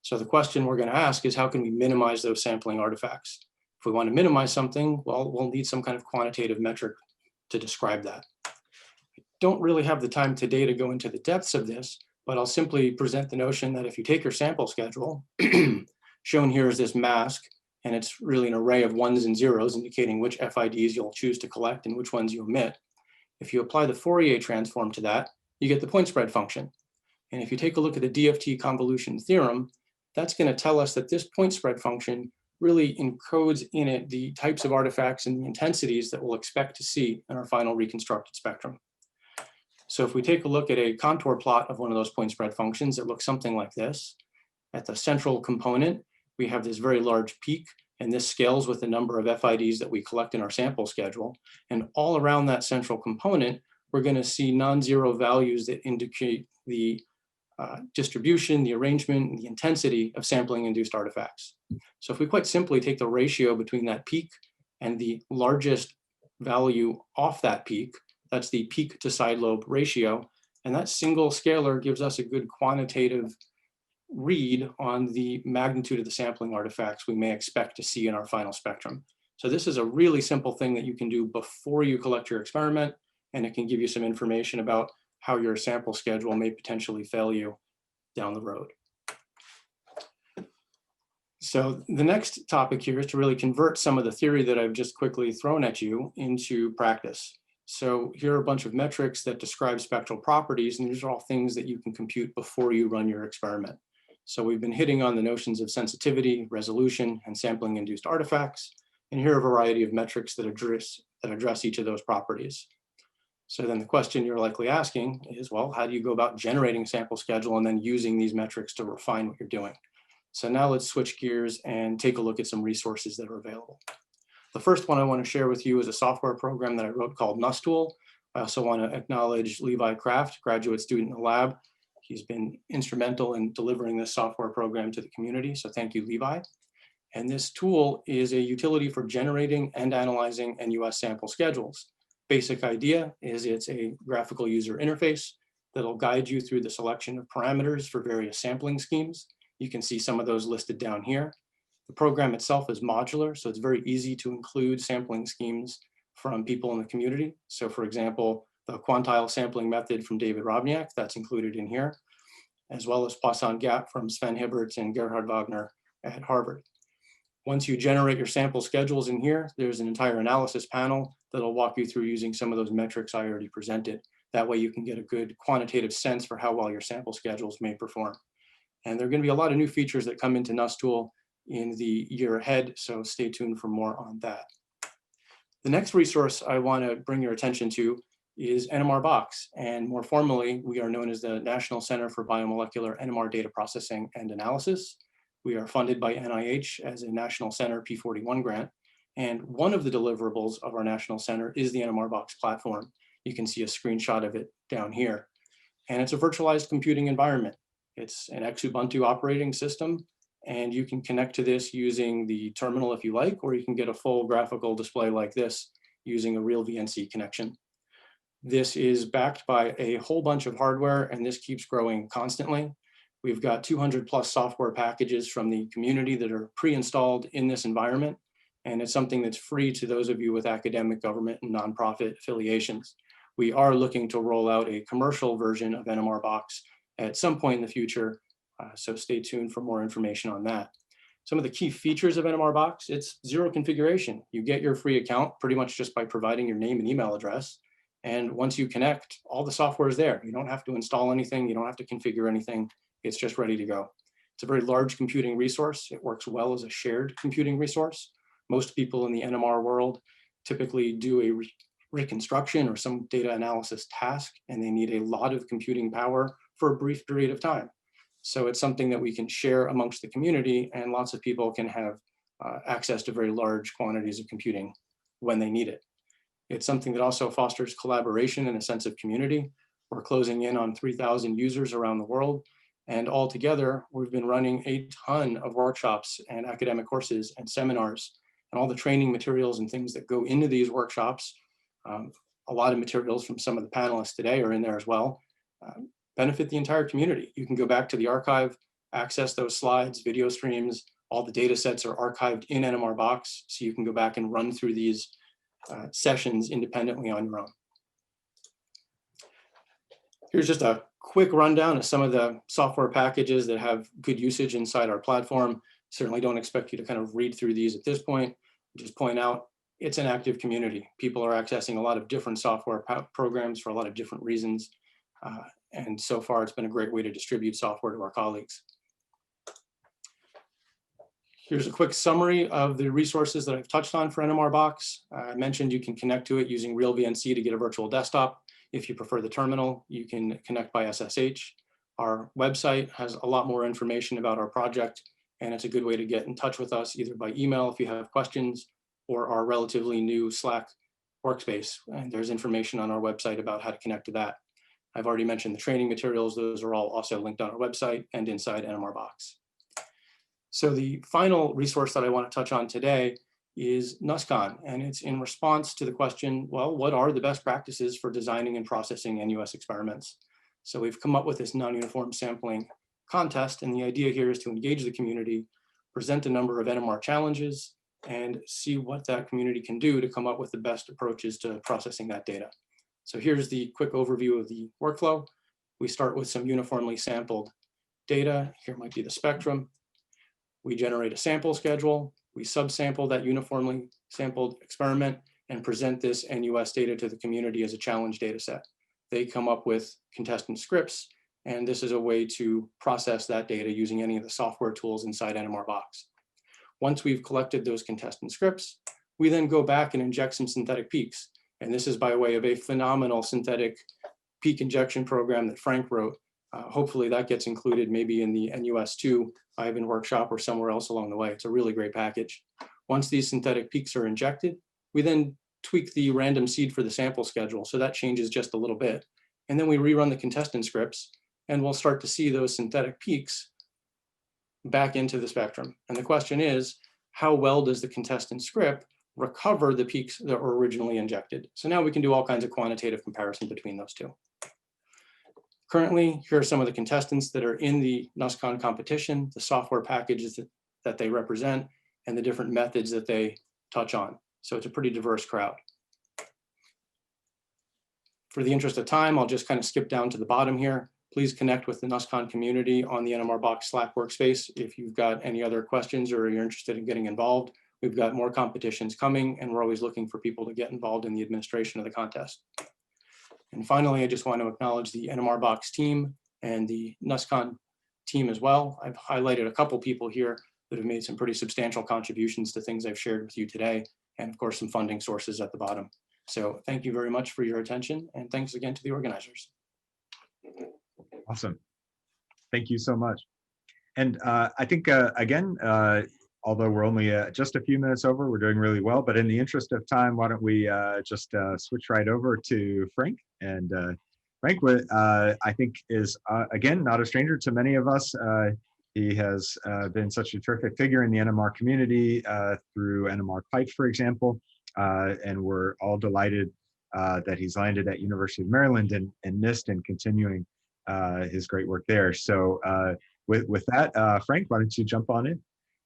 H: So the question we're going to ask is, how can we minimize those sampling artifacts? If we want to minimize something, well, we'll need some kind of quantitative metric to describe that. I don't really have the time today to go into the depths of this, but I'll simply present the notion that if you take your sample schedule, shown here is this mask, and it's really an array of ones and zeros indicating which FIDs you'll choose to collect and which ones you omit. If you apply the Fourier transform to that, you get the point spread function. And if you take a look at the DFT convolution theorem, that's going to tell us that this point spread function really encodes in it the types of artifacts and the intensities that we'll expect to see in our final reconstructed spectrum. So if we take a look at a contour plot of one of those point spread functions, it looks something like this. At the central component, we have this very large peak, and this scales with the number of FIDs that we collect in our sample schedule. And all around that central component, we're going to see non-zero values that indicate the distribution, the arrangement, and the intensity of sampling induced artifacts. So if we quite simply take the ratio between that peak and the largest value off that peak, that's the peak to side lobe ratio, and that single scalar gives us a good quantitative read on the magnitude of the sampling artifacts we may expect to see in our final spectrum. So this is a really simple thing that you can do before you collect your experiment, and it can give you some information about how your sample schedule may potentially fail you down the road. So the next topic here is to really convert some of the theory that I've just quickly thrown at you into practice. So here are a bunch of metrics that describe spectral properties, and these are all things that you can compute before you run your experiment. So we've been hitting on the notions of sensitivity, resolution, and sampling induced artifacts. And here are a variety of metrics that address each of those properties. So then the question you're likely asking is, well, how do you go about generating a sample schedule and then using these metrics to refine what you're doing? So now let's switch gears and take a look at some resources that are available. The first one I want to share with you is a software program that I wrote called NUS-Tool. I also want to acknowledge Levi Kraft, graduate student in the lab. He's been instrumental in delivering this software program to the community, so thank you, Levi. And this tool is a utility for generating and analyzing NUS sample schedules. Basic idea is it's a graphical user interface that'll guide you through the selection of parameters for various sampling schemes. You can see some of those listed down here. The program itself is modular, so it's very easy to include sampling schemes from people in the community. So for example, the quantile sampling method from David Rovnyak, that's included in here, as well as Poisson gap from Sven Hibberts and Gerhard Wagner at Harvard. Once you generate your sample schedules in here, there's an entire analysis panel that'll walk you through using some of those metrics I already presented. That way you can get a good quantitative sense for how well your sample schedules may perform. And there are going to be a lot of new features that come into NUS-Tool in the year ahead, so stay tuned for more on that. The next resource I want to bring your attention to is NMR Box, and more formally, we are known as the National Center for Biomolecular NMR Data Processing and Analysis. We are funded by NIH as a National Center P41 grant, and one of the deliverables of our National Center is the NMR Box platform. You can see a screenshot of it down here, and it's a virtualized computing environment. It's an Ubuntu operating system, and you can connect to this using the terminal if you like, or you can get a full graphical display like this using a real VNC connection. This is backed by a whole bunch of hardware, and this keeps growing constantly. We've got 200 plus software packages from the community that are pre-installed in this environment, and it's something that's free to those of you with academic, government, and nonprofit affiliations. We are looking to roll out a commercial version of NMR Box at some point in the future, so stay tuned for more information on that. Some of the key features of NMR Box: it's zero configuration. You get your free account pretty much just by providing your name and email address. And once you connect, all the software is there. You don't have to install anything. You don't have to configure anything. It's just ready to go. It's a very large computing resource. It works well as a shared computing resource. Most people in the NMR world typically do a reconstruction or some data analysis task, and they need a lot of computing power for a brief period of time. So it's something that we can share amongst the community, and lots of people can have access to very large quantities of computing when they need it. It's something that also fosters collaboration and a sense of community. We're closing in on 3,000 users around the world. And altogether, we've been running a ton of workshops and academic courses and seminars, and all the training materials and things that go into these workshops. A lot of materials from some of the panelists today are in there as well. Benefit the entire community. You can go back to the archive, access those slides, video streams. All the data sets are archived in NMR Box, so you can go back and run through these sessions independently on your own. Here's just a quick rundown of some of the software packages that have good usage inside our platform. Certainly don't expect you to kind of read through these at this point. Just point out it's an active community. People are accessing a lot of different software programs for a lot of different reasons. And so far, it's been a great way to distribute software to our colleagues. Here's a quick summary of the resources that I've touched on for NMR Box. I mentioned you can connect to it using real VNC to get a virtual desktop. If you prefer the terminal, you can connect by SSH. Our website has a lot more information about our project, and it's a good way to get in touch with us either by email if you have questions, or our relatively new Slack workspace. And there's information on our website about how to connect to that. I've already mentioned the training materials. Those are all also linked on our website and inside NMR Box. So the final resource that I want to touch on today is NUSCON, and it's in response to the question, well, what are the best practices for designing and processing NUS experiments? So we've come up with this non-uniform sampling contest, and the idea here is to engage the community, present a number of NMR challenges, and see what that community can do to come up with the best approaches to processing that data. So here's the quick overview of the workflow. We start with some uniformly sampled data. Here might be the spectrum. We generate a sample schedule. We subsample that uniformly sampled experiment and present this NUS data to the community as a challenge data set. They come up with contestant scripts, and this is a way to process that data using any of the software tools inside NMR Box. Once we've collected those contestant scripts, we then go back and inject some synthetic peaks. And this is by way of a phenomenal synthetic peak injection program that Frank wrote. Hopefully that gets included maybe in the NUS2 Ivan workshop or somewhere else along the way. It's a really great package. Once these synthetic peaks are injected, we then tweak the random seed for the sample schedule. So that changes just a little bit. And then we rerun the contestant scripts, and we'll start to see those synthetic peaks back into the spectrum. And the question is, how well does the contestant script recover the peaks that were originally injected? So now we can do all kinds of quantitative comparison between those two. Currently, here are some of the contestants that are in the NUSCON competition, the software packages that they represent, and the different methods that they touch on. So it's a pretty diverse crowd. For the interest of time, I'll just kind of skip down to the bottom here. Please connect with the NUSCON community on the NMR Box Slack workspace if you've got any other questions or you're interested in getting involved. We've got more competitions coming, and we're always looking for people to get involved in the administration of the contest. And finally, I just want to acknowledge the NMR Box team and the NUSCON team as well. I've highlighted a couple people here that have made some pretty substantial contributions to things I've shared with you today, and of course, some funding sources at the bottom. So thank you very much for your attention, and thanks again to the organizers.
E: Awesome. Thank you so much. And I think, again, although we're only just a few minutes over, we're doing really well. But in the interest of time, why don't we just switch right over to Frank and Frank, I think, is, again, not a stranger to many of us. He has been such a terrific figure in the NMR community through NMR Pipe, for example, and we're all delighted that he's landed at University of Maryland and NIST and continuing his great work there. So with that, Frank, why don't you jump on in?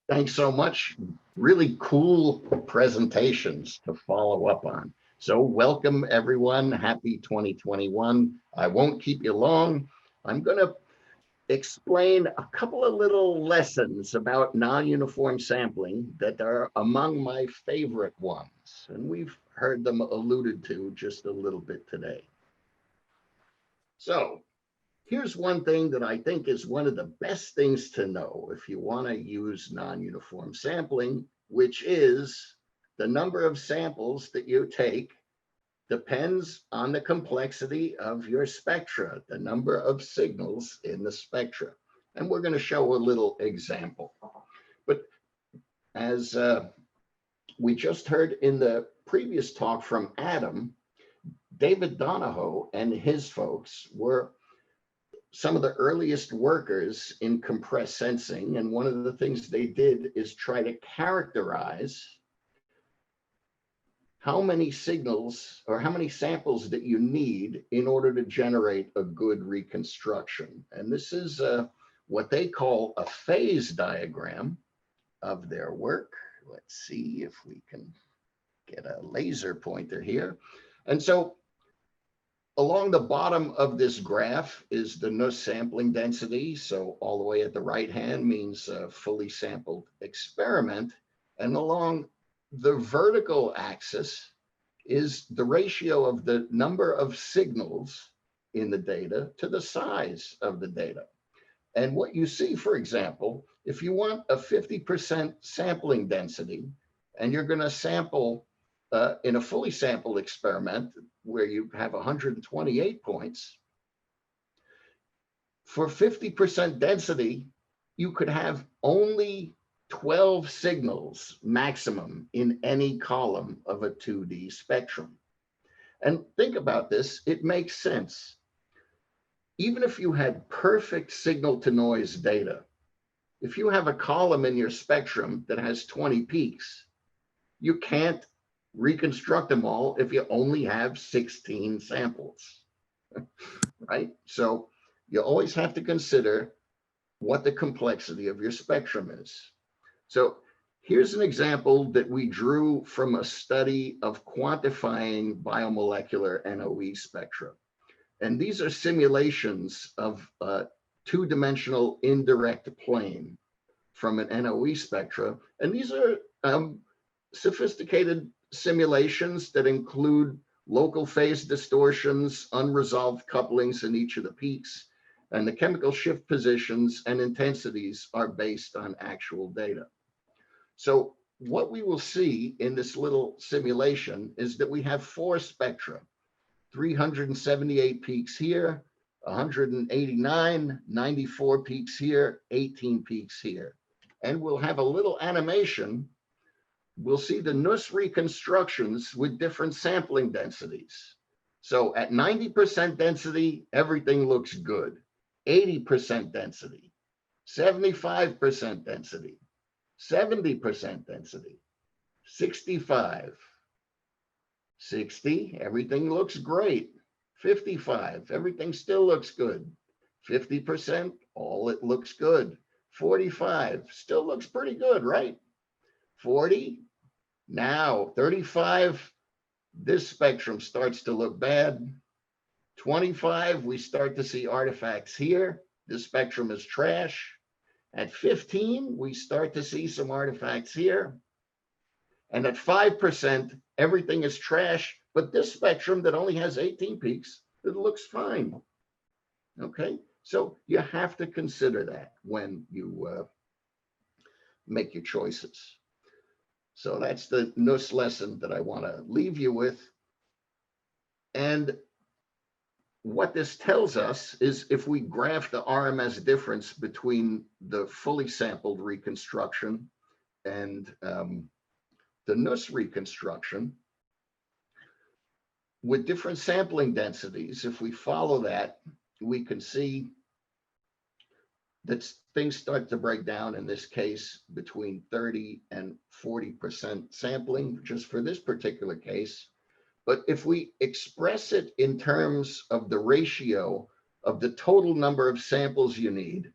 I: Thanks so much. Really cool presentations to follow up on. So welcome everyone. Happy 2021. I won't keep you long. I'm going to explain a couple of little lessons about non-uniform sampling that are among my favorite ones. And we've heard them alluded to just a little bit today. So here's one thing that I think is one of the best things to know if you want to use non-uniform sampling, which is the number of samples that you take depends on the complexity of your spectra, the number of signals in the spectra. And we're going to show a little example. But as we just heard in the previous talk from Adam, David Donahoe and his folks were some of the earliest workers in compressed sensing. And one of the things they did is try to characterize how many signals or how many samples that you need in order to generate a good reconstruction. And this is what they call a phase diagram of their work. Let's see if we can get a laser pointer here. And so along the bottom of this graph is the NUS sampling density. So all the way at the right hand means a fully sampled experiment. And along the vertical axis is the ratio of the number of signals in the data to the size of the data. And what you see, for example, if you want a 50% sampling density and you're going to sample in a fully sampled experiment where you have 128 points, for 50% density, you could have only 12 signals maximum in any column of a 2D spectrum. And think about this, it makes sense. Even if you had perfect signal to noise data, if you have a column in your spectrum that has 20 peaks, you can't reconstruct them all if you only have 16 samples, right? So you always have to consider what the complexity of your spectrum is. So here's an example that we drew from a study of quantifying biomolecular NOE spectra. And these are simulations of a two-dimensional indirect plane from an NOE spectra. And these are sophisticated simulations that include local phase distortions, unresolved couplings in each of the peaks, and the chemical shift positions and intensities are based on actual data. So what we will see in this little simulation is that we have 4 spectra, 378 peaks here, 189, 94 peaks here, 18 peaks here. And we'll have a little animation. We'll see the NUS reconstructions with different sampling densities. So at 90% density, everything looks good. 80% density, 75% density, 70% density, 65, 60, everything looks great. 55, everything still looks good. 50%, all it looks good. 45, still looks pretty good, right? 40, now 35, this spectrum starts to look bad. 25, we start to see artifacts here. The spectrum is trash. At 15, we start to see some artifacts here. And at 5%, everything is trash, but this spectrum that only has 18 peaks, it looks fine. Okay, so you have to consider that when you make your choices. So that's the NUS lesson that I want to leave you with. And what this tells us is if we graph the RMS difference between the fully sampled reconstruction and the NUS reconstruction, with different sampling densities, if we follow that, we can see that things start to break down, in this case, between 30 and 40% sampling, just for this particular case. But if we express it in terms of the ratio of the total number of samples you need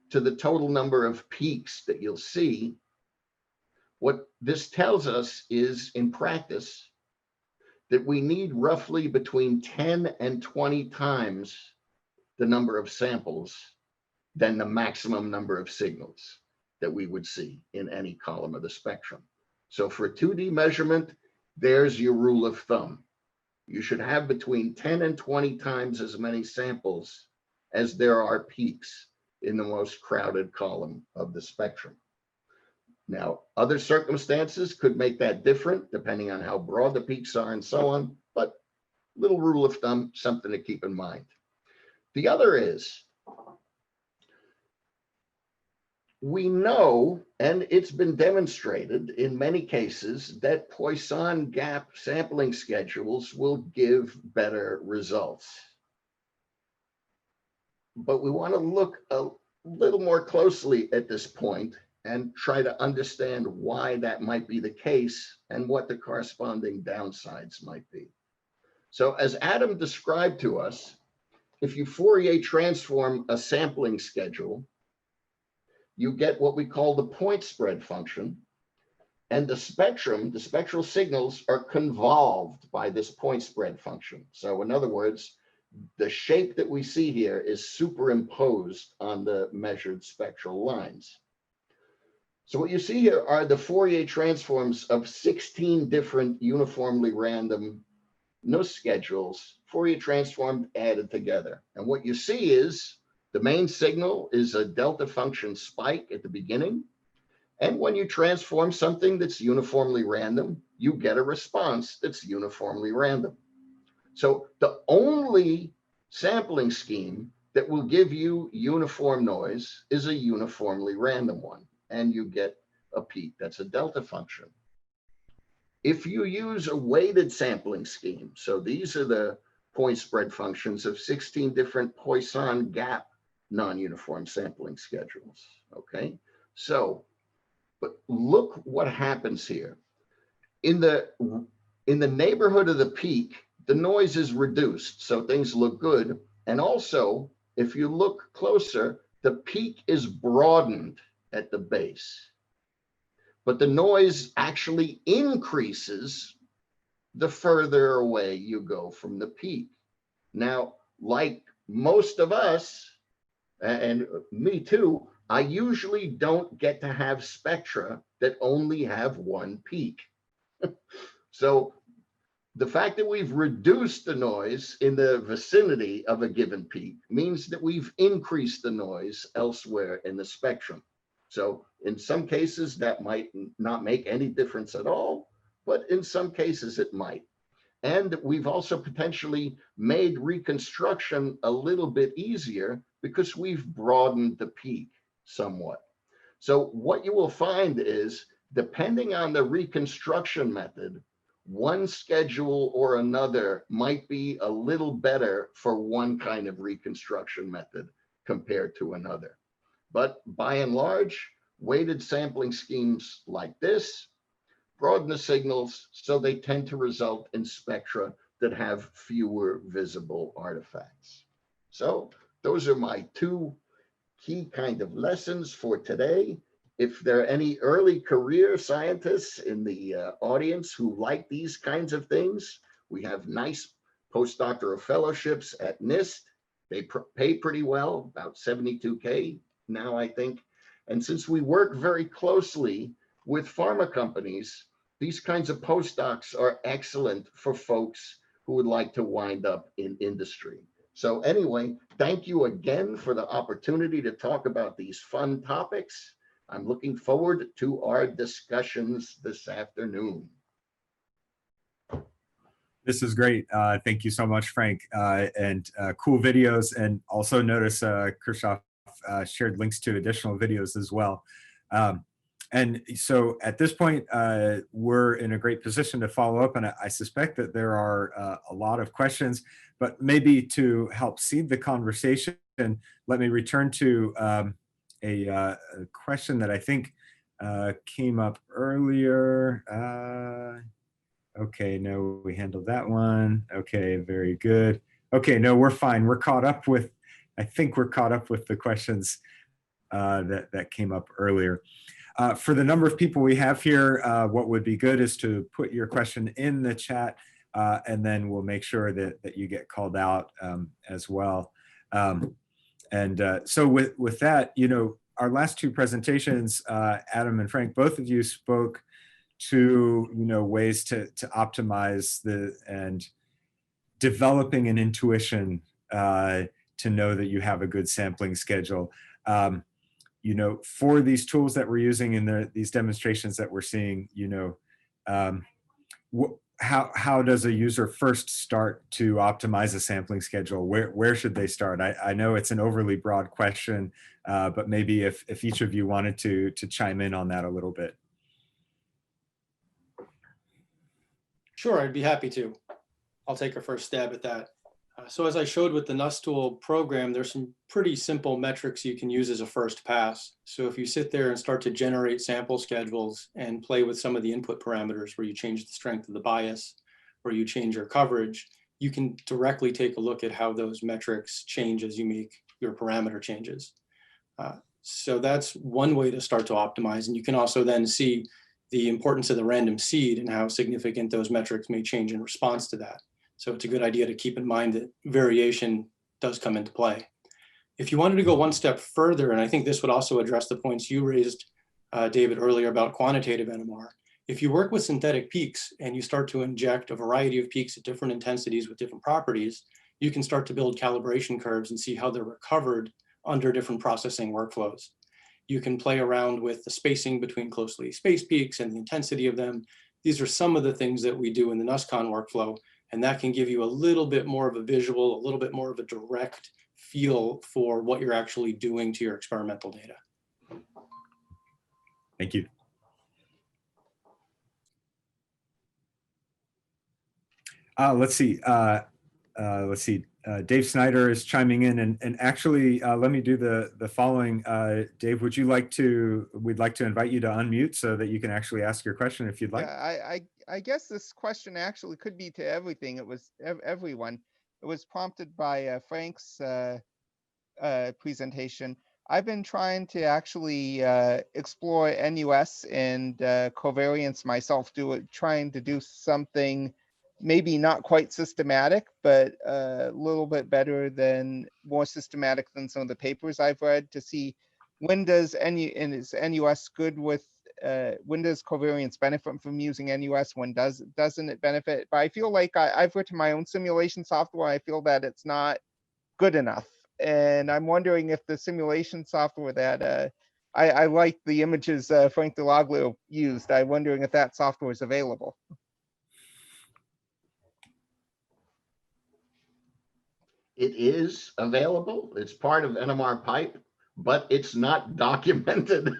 I: to the total number of peaks that you'll see, what this tells us is, in practice, that we need roughly between 10 and 20 times the number of samples than the maximum number of signals that we would see in any column of the spectrum. So for a 2D measurement, there's your rule of thumb. You should have between 10 and 20 times as many samples as there are peaks in the most crowded column of the spectrum. Now, other circumstances could make that different depending on how broad the peaks are and so on, but little rule of thumb, something to keep in mind. The other is, we know, and it's been demonstrated in many cases, that Poisson gap sampling schedules will give better results. But we want to look a little more closely at this point and try to understand why that might be the case and what the corresponding downsides might be. So as Adam described to us, if you Fourier transform a sampling schedule, you get what we call the point spread function, and the spectrum, the spectral signals, are convolved by this point spread function. So in other words, the shape that we see here is superimposed on the measured spectral lines. So what you see here are the Fourier transforms of 16 different uniformly random NUS schedules, Fourier transformed, added together. And what you see is the main signal is a delta function spike at the beginning. And when you transform something that's uniformly random, you get a response that's uniformly random. So the only sampling scheme that will give you uniform noise is a uniformly random one, and you get a peak. That's a delta function. If you use a weighted sampling scheme, so these are the point spread functions of 16 different Poisson gap non-uniform sampling schedules, okay? So, but look what happens here. In the neighborhood of the peak, the noise is reduced, so things look good. And also, if you look closer, the peak is broadened at the base, but the noise actually increases the further away you go from the peak. Now, like most of us, and me too, I usually don't get to have spectra that only have one peak. So the fact that we've reduced the noise in the vicinity of a given peak means that we've increased the noise elsewhere in the spectrum. So in some cases that might not make any difference at all, but in some cases it might. And we've also potentially made reconstruction a little bit easier because we've broadened the peak somewhat. So what you will find is, depending on the reconstruction method, one schedule or another might be a little better for one kind of reconstruction method compared to another. But by and large, weighted sampling schemes like this broaden the signals, so they tend to result in spectra that have fewer visible artifacts. So those are my two key kind of lessons for today. If there are any early career scientists in the audience who like these kinds of things, we have nice postdoctoral fellowships at NIST. They pay pretty well, about $72K now, I think. And since we work very closely with pharma companies, these kinds of postdocs are excellent for folks who would like to wind up in industry. So anyway, thank you again for the opportunity to talk about these fun topics. I'm looking forward to our discussions this afternoon.
E: This is great. Thank you so much, Frank. And cool videos. And also notice Krzysztof shared links to additional videos as well. And so at this point, we're in a great position to follow up, and I suspect that there are a lot of questions, but maybe to help seed the conversation, let me return to a question that I think came up earlier. Okay, no, we handled that one. Okay, very good. Okay, no, we're fine. We're caught up with, I think we're caught up with the questions that came up earlier. For the number of people we have here, what would be good is to put your question in the chat, and then we'll make sure that you get called out as well. So with that, you know, our last two presentations, Adam and Frank, both of you spoke to, you know, ways to optimize and developing an intuition to know that you have a good sampling schedule. You know, for these tools that we're using in these demonstrations that we're seeing, you know, how does a user first start to optimize a sampling schedule? Where should they start? I know it's an overly broad question, but maybe if each of you wanted to chime in on that a little bit.
H: Sure, I'd be happy to. I'll take a first stab at that. So as I showed with the NUS tool program, there's some pretty simple metrics you can use as a first pass. So if you sit there and start to generate sample schedules and play with some of the input parameters where you change the strength of the bias, or you change your coverage, you can directly take a look at how those metrics change as you make your parameter changes. So that's one way to start to optimize. And you can also then see the importance of the random seed and how significant those metrics may change in response to that. So it's a good idea to keep in mind that variation does come into play. If you wanted to go one step further, and I think this would also address the points you raised, David, earlier about quantitative NMR. If you work with synthetic peaks and you start to inject a variety of peaks at different intensities with different properties, you can start to build calibration curves and see how they're recovered under different processing workflows. You can play around with the spacing between closely spaced peaks and the intensity of them. These are some of the things that we do in the NUSCON workflow, and that can give you a little bit more of a visual, a little bit more of a direct feel for what you're actually doing to your experimental data.
E: Thank you. Let's see. Dave Snyder is chiming in, and actually, let me do the following. Dave, we'd like to invite you to unmute so that you can actually ask your question if you'd like.
J: Yeah, I guess this question actually could be to everything. It was everyone. It was prompted by Frank's presentation. I've been trying to actually explore NUS and covariance myself, trying to do something maybe not quite systematic, but a little bit better more systematic than some of the papers I've read, to see when does NUS good with, when does covariance benefit from using NUS, when doesn't it benefit? But I feel like I've written my own simulation software. I feel that it's not good enough. And I'm wondering if the simulation software that I like the images Frank Delaglio used, I'm wondering if that software is available.
I: It is available. It's part of NMR pipe, but it's not documented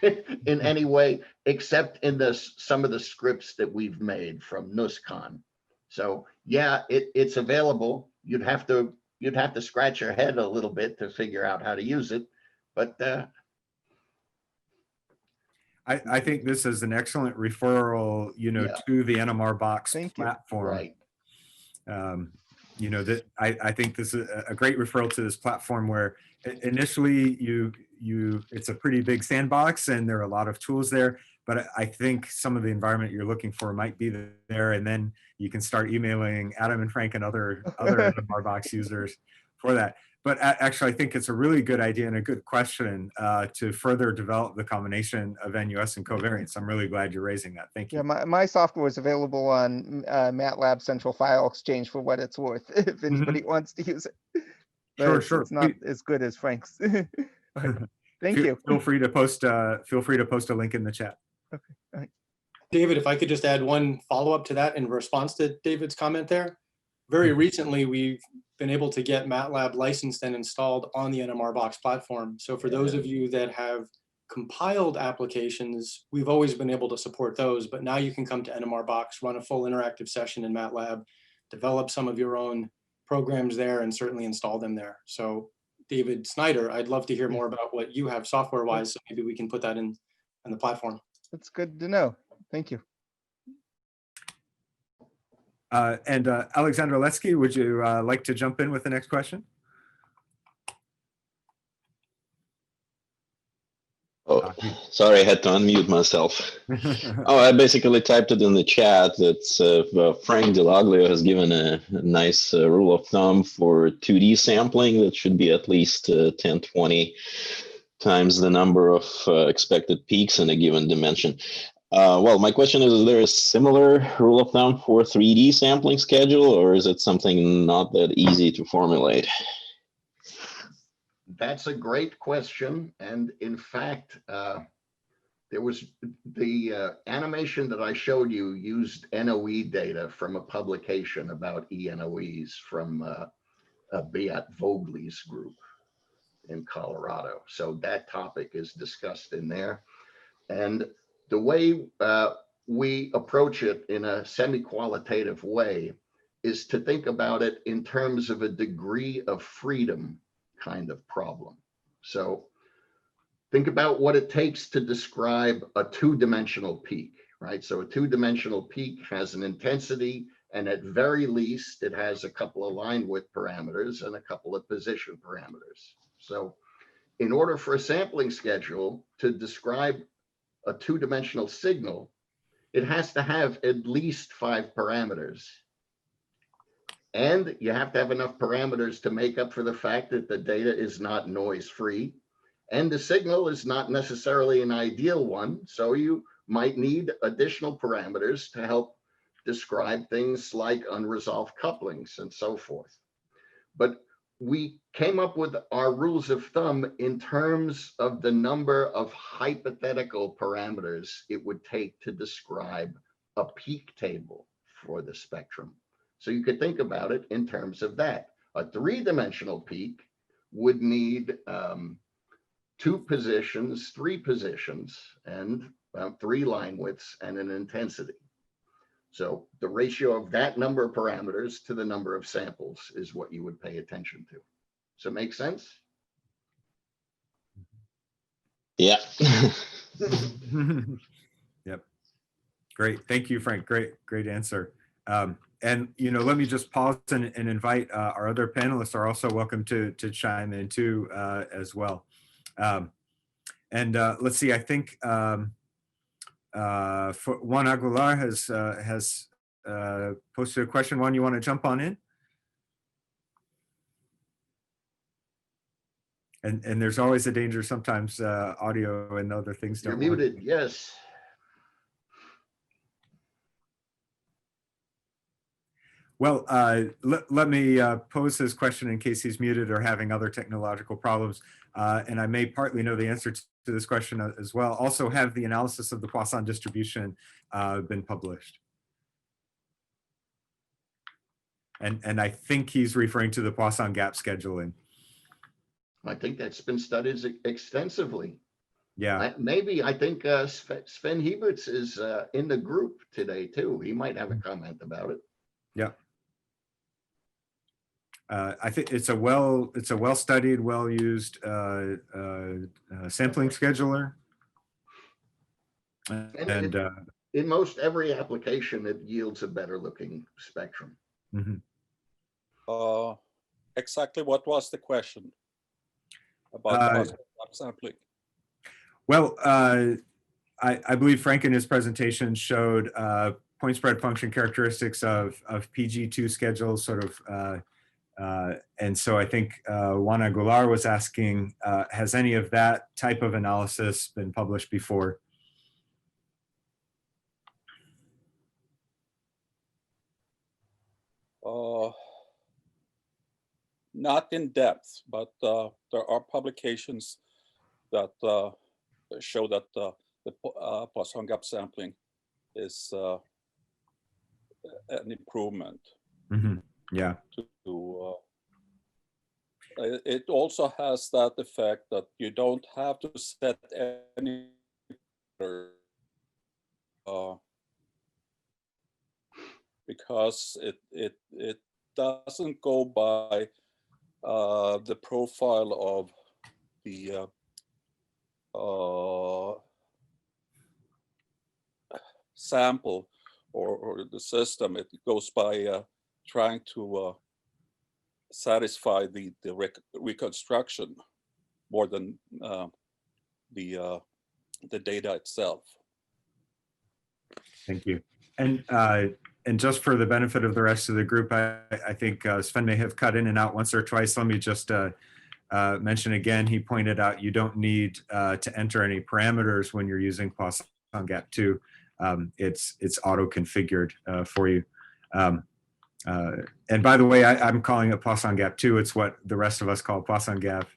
I: in any way except in some of the scripts that we've made from NUSCON. So yeah, it's available. You'd have to scratch your head a little bit to figure out how to use it, but
E: I think this is an excellent referral, you know, to the NMR box platform.
J: Right.
E: You know, that I think this is a great referral to this platform where initially it's a pretty big sandbox and there are a lot of tools there, but I think some of the environment you're looking for might be there, and then you can start emailing Adam and Frank and other NMR box users for that. But actually, I think it's a really good idea and a good question to further develop the combination of NUS and covariance. I'm really glad you're raising that. Thank you.
J: Yeah, my software is available on MATLAB Central File Exchange for what it's worth, if anybody wants to use it. But
E: Sure.
J: It's not as good as Frank's. Thank you.
E: Feel free to post a link in the chat.
J: Okay. All right.
H: David, if I could just add one follow-up to that in response to David's comment there. Very recently, we've been able to get MATLAB licensed and installed on the NMR Box platform. So for those of you that have compiled applications, we've always been able to support those, but now you can come to NMR Box, run a full interactive session in MATLAB, develop some of your own programs there, and certainly install them there. So David Snyder, I'd love to hear more about what you have software-wise, so maybe we can put that in the platform.
J: That's good to know. Thank you.
E: And Alexandra Letsky, would you like to jump in with the next question?
K: Oh, sorry, I had to unmute myself. Oh, I basically typed it in the chat that Frank Delaglio has given a nice rule of thumb for 2D sampling that should be at least 10, 20 times the number of expected peaks in a given dimension. Well, my question is there a similar rule of thumb for 3D sampling schedule, or is it something not that easy to formulate?
I: That's a great question. And in fact, there was the animation that I showed you used NOE data from a publication about ENOEs from Beat Vogel's group in Colorado. So that topic is discussed in there. And the way we approach it in a semi-qualitative way is to think about it in terms of a degree of freedom kind of problem. So think about what it takes to describe a two-dimensional peak, right? So a two-dimensional peak has an intensity, and at very least, it has a couple of line width parameters and a couple of position parameters. So in order for a sampling schedule to describe a two-dimensional signal, it has to have at least 5 parameters. And you have to have enough parameters to make up for the fact that the data is not noise-free. And the signal is not necessarily an ideal one. So you might need additional parameters to help describe things like unresolved couplings and so forth. But we came up with our rules of thumb in terms of the number of hypothetical parameters it would take to describe a peak table for the spectrum. So you could think about it in terms of that. A 3-dimensional peak would need 2 positions, 3 positions, and 3 line widths and an intensity. So the ratio of that number of parameters to the number of samples is what you would pay attention to. Does it make sense?
K: Yeah.
E: Yep. Great. Thank you, Frank. Great answer. And, let me just pause and invite our other panelists are also welcome to chime in too as well. And let's see, I think Juan Aguilar has posted a question. Juan, you want to jump on in? And there's always a danger sometimes audio and other things don't
I: You're
E: work.
I: muted, yes.
E: Well, let me pose his question in case he's muted or having other technological problems. And I may partly know the answer to this question as well. Also, have the analysis of the Poisson distribution been published? And I think he's referring to the Poisson gap scheduling.
I: I think that's been studied extensively.
E: Yeah.
I: I think Sven Heberts is in the group today too. He might have a comment about it.
E: Yeah. I think it's a well-studied, well-used sampling scheduler. And
I: in most every application, it yields a better looking spectrum.
E: Mm-hmm.
L: Exactly what was the question about sampling?
E: Well, I believe Frank in his presentation showed point spread function characteristics of PG2 schedules, sort of. And so I think Juan Aguilar was asking, has any of that type of analysis been published before?
L: Not in depth, but there are publications that show that the Poisson gap sampling is an improvement.
E: Mm-hmm. Yeah.
L: it also has that effect that you don't have to set any because it doesn't go by the profile of the sample or the system. It goes by trying to satisfy the reconstruction more than the data itself.
E: Thank you. And just for the benefit of the rest of the group, I think Sven may have cut in and out once or twice. Let me just mention again, he pointed out you don't need to enter any parameters when you're using Poisson-Gap 2. It's auto-configured for you. And by the way, I'm calling it Poisson-Gap 2. It's what the rest of us call Poisson-Gap.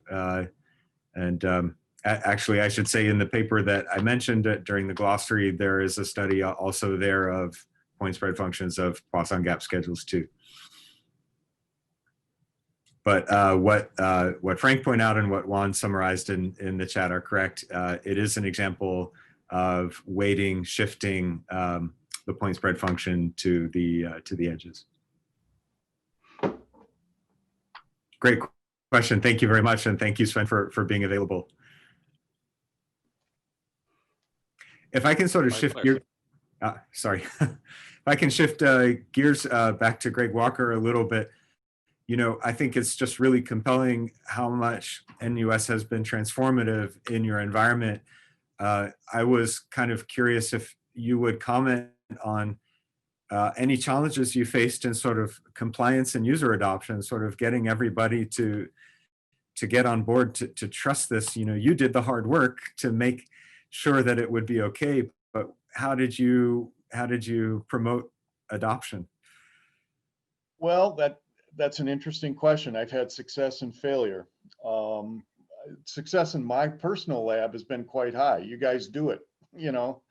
E: Actually, I should say in the paper that I mentioned during the glossary, there is a study also there of point spread functions of Poisson-Gap schedules too. But what Frank pointed out and what Juan summarized in the chat are correct. It is an example of weighting, shifting the point spread function to the edges. Great question. Thank you very much. And thank you, Sven, for being available. If I can sort of shift gears, sorry. If I can shift gears back to Greg Walker a little bit, you know, I think it's just really compelling how much NUS has been transformative in your environment. I was kind of curious if you would comment on any challenges you faced in sort of compliance and user adoption, sort of getting everybody to get on board, to trust this. You know, you did the hard work to make sure that it would be okay, but how did you promote adoption?
F: Well, that's an interesting question. I've had success and failure. Success in my personal lab has been quite high. You guys do it, you know.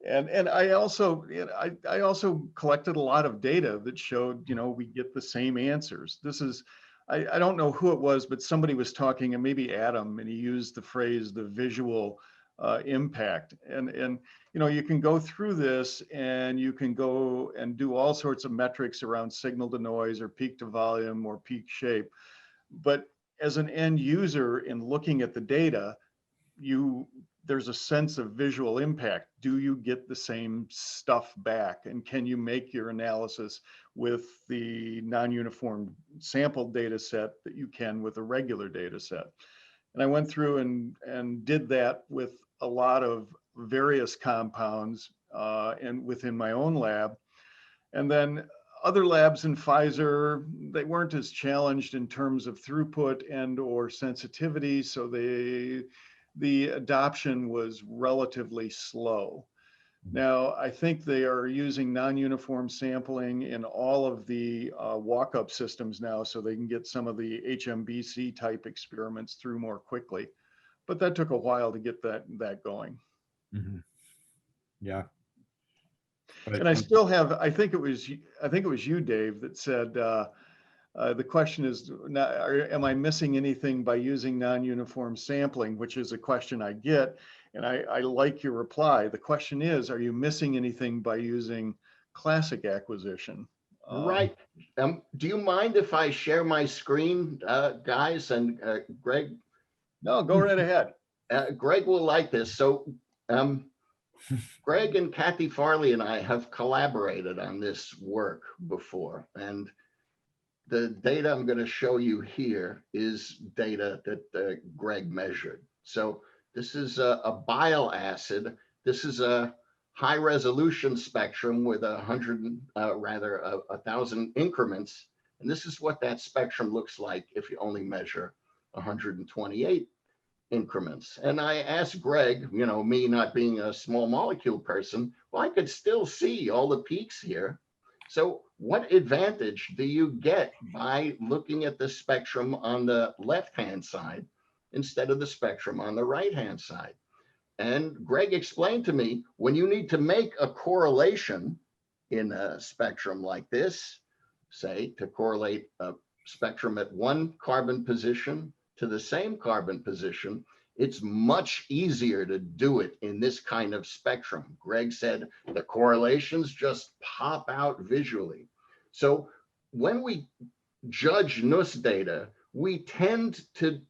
F: And I also, you know, I also collected a lot of data that showed, you know, we get the same answers. This is, I don't know who it was, but somebody was talking, and maybe Adam, and he used the phrase the visual impact. And you know, you can go through this and you can go and do all sorts of metrics around signal to noise or peak to volume or peak shape. But as an end user in looking at the data, there's a sense of visual impact. Do you get the same stuff back? And can you make your analysis with the non-uniform sample data set that you can with a regular data set? And I went through and did that with a lot of various compounds and within my own lab. And then other labs in Pfizer, they weren't as challenged in terms of throughput and or sensitivity. So the adoption was relatively slow. Now, I think they are using non-uniform sampling in all of the walk-up systems now, so they can get some of the HMBC type experiments through more quickly. But that took a while to get that going.
E: Mm-hmm. Yeah.
F: And I still have, I think it was you, Dave, that said, the question is, am I missing anything by using non-uniform sampling, which is a question I get. And I like your reply. The question is, are you missing anything by using classic acquisition?
I: Right. Do you mind if I share my screen, guys, and Greg?
F: No, go right ahead.
I: Greg will like this. So Greg and Kathy Farley and I have collaborated on this work before. And the data I'm going to show you here is data that Greg measured. So this is a bile acid. This is a high resolution spectrum with 1,000 increments. And this is what that spectrum looks like if you only measure 128 increments. And I asked Greg, you know, me not being a small molecule person, well, I could still see all the peaks here. So what advantage do you get by looking at the spectrum on the left-hand side instead of the spectrum on the right-hand side? And Greg explained to me, when you need to make a correlation in a spectrum like this, say to correlate a spectrum at one carbon position to the same carbon position, it's much easier to do it in this kind of spectrum. Greg said the correlations just pop out visually. So when we judge NUS data, we tend to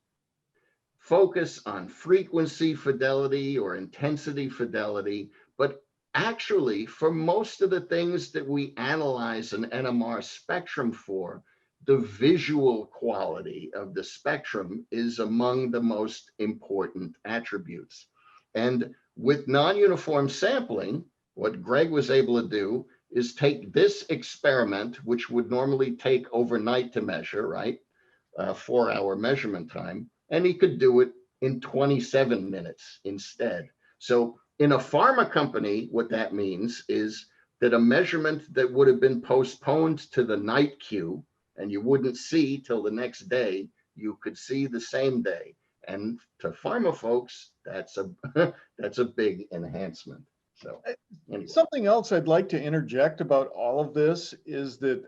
I: focus on frequency fidelity or intensity fidelity, but actually for most of the things that we analyze an NMR spectrum for, the visual quality of the spectrum is among the most important attributes. And with non-uniform sampling, what Greg was able to do is take this experiment, which would normally take overnight to measure, right? 4-hour measurement time, and he could do it in 27 minutes instead. So in a pharma company, what that means is that a measurement that would have been postponed to the night queue and you wouldn't see till the next day, you could see the same day. And to pharma folks, that's a big enhancement. So anyway.
F: Something else I'd like to interject about all of this is that,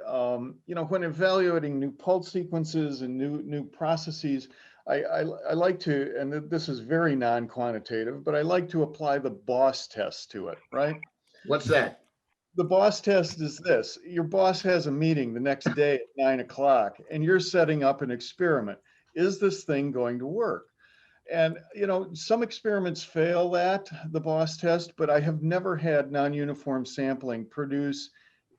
F: when evaluating new pulse sequences and new processes, I like to, and this is very non-quantitative, but I like to apply the boss test to it, right?
I: What's that?
F: The boss test is this. Your boss has a meeting the next day at 9 o'clock and you're setting up an experiment. Is this thing going to work? And, some experiments fail the boss test, but I have never had non-uniform sampling produce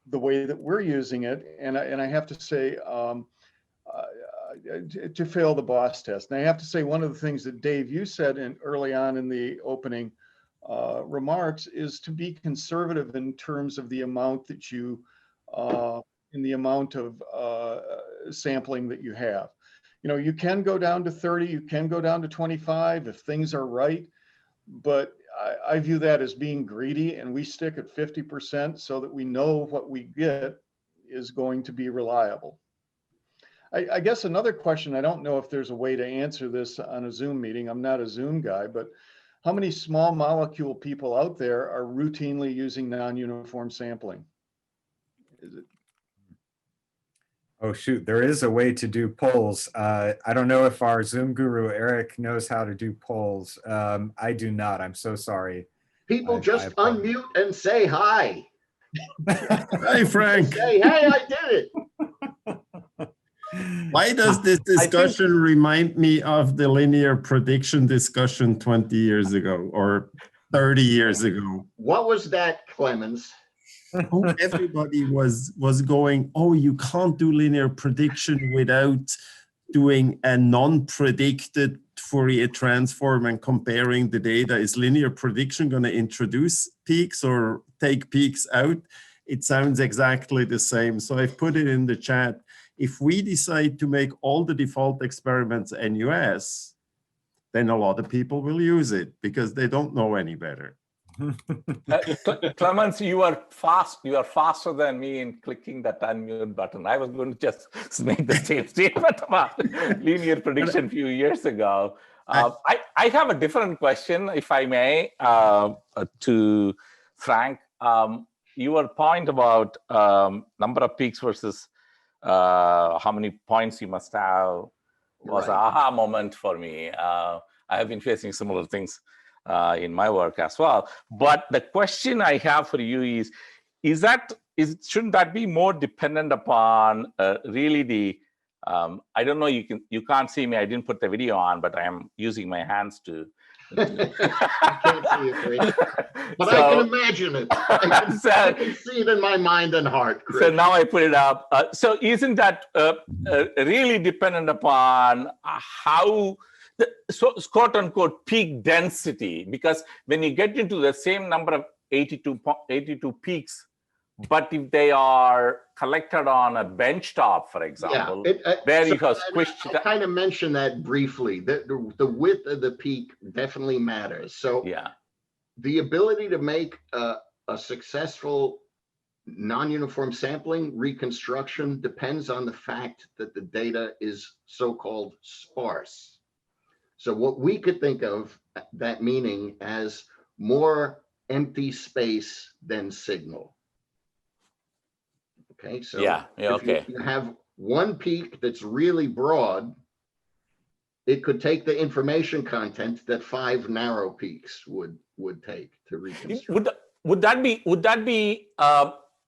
F: the way that we're using it. And I have to say, to fail the boss test. And I have to say, one of the things that Dave, you said early on in the opening remarks is to be conservative in terms of the amount that in the amount of sampling that you have. You can go down to 30, you can go down to 25 if things are right, but I view that as being greedy, and we stick at 50% so that we know what we get is going to be reliable. I guess another question, I don't know if there's a way to answer this on a Zoom meeting. I'm not a Zoom guy, but how many small molecule people out there are routinely using non-uniform sampling? Is it?
E: Oh, shoot, there is a way to do polls. I don't know if our Zoom guru, Eric, knows how to do polls. I do not. I'm so sorry.
I: People just unmute and say hi.
M: Hi, Frank.
I: Say, hey, I did it.
M: Why does this discussion remind me of the linear prediction discussion 20 years ago or 30 years ago?
I: What was that, Clemens?
M: Oh, everybody was going, oh, you can't do linear prediction without doing a non-predicted Fourier transform and comparing the data. Is linear prediction going to introduce peaks or take peaks out? It sounds exactly the same. So I've put it in the chat. If we decide to make all the default experiments NUS, then a lot of people will use it because they don't know any better.
D: Clemens, you are fast. You are faster than me in clicking that unmute button. I was going to just make the same statement about linear prediction a few years ago. I have a different question, if I may, to Frank. Your point about number of peaks versus how many points you must have was an aha moment for me. I have been facing similar things in my work as well. But the question I have for you shouldn't that be more dependent upon really the I don't know, you can't see me, I didn't put the video on, but I am using my hands to
I: I can't see it, Chris. But so, I can imagine it. I can see it in my mind and heart, Chris.
D: So now I put it up. So isn't that really dependent upon how the quote unquote peak density? Because when you get into the same number of 82 peaks, but if they are collected on a bench top, for example, where you have squished.
I: I kind of mentioned that briefly. The width of the peak definitely matters. So the ability to make a successful non-uniform sampling reconstruction depends on the fact that the data is so-called sparse. So what we could think of that meaning as more empty space than signal. Okay, so if you have one peak that's really broad, it could take the information content that 5 narrow peaks would take to reconstruct.
D: Would that be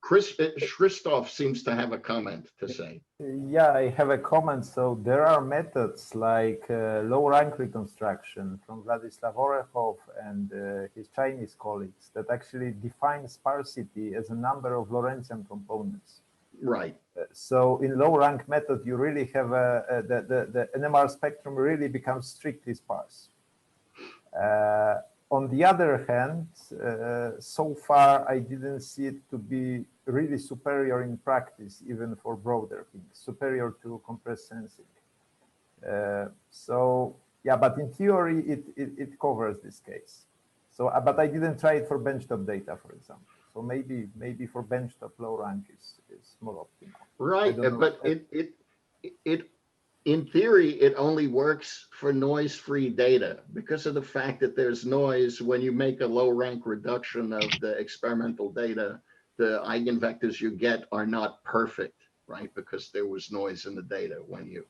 I: Krzysztof seems to have a comment to say.
G: Yeah, I have a comment. So there are methods like low rank reconstruction from Vladislav Orehov and his Chinese colleagues that actually define sparsity as a number of Lorentzian components.
I: Right.
G: So in low rank method, you really have the NMR spectrum really becomes strictly sparse. On the other hand, so far, I didn't see it to be really superior in practice, even for broader things, superior to compressed sensing. So yeah, but in theory, it covers this case. So, but I didn't try it for benchtop data, for example. So maybe for benchtop low rank is more optimal.
I: Right, but it in theory, it only works for noise-free data because of the fact that there's noise when you make a low-rank reduction of the experimental data. The eigenvectors you get are not perfect, right? Because there was noise in the data when you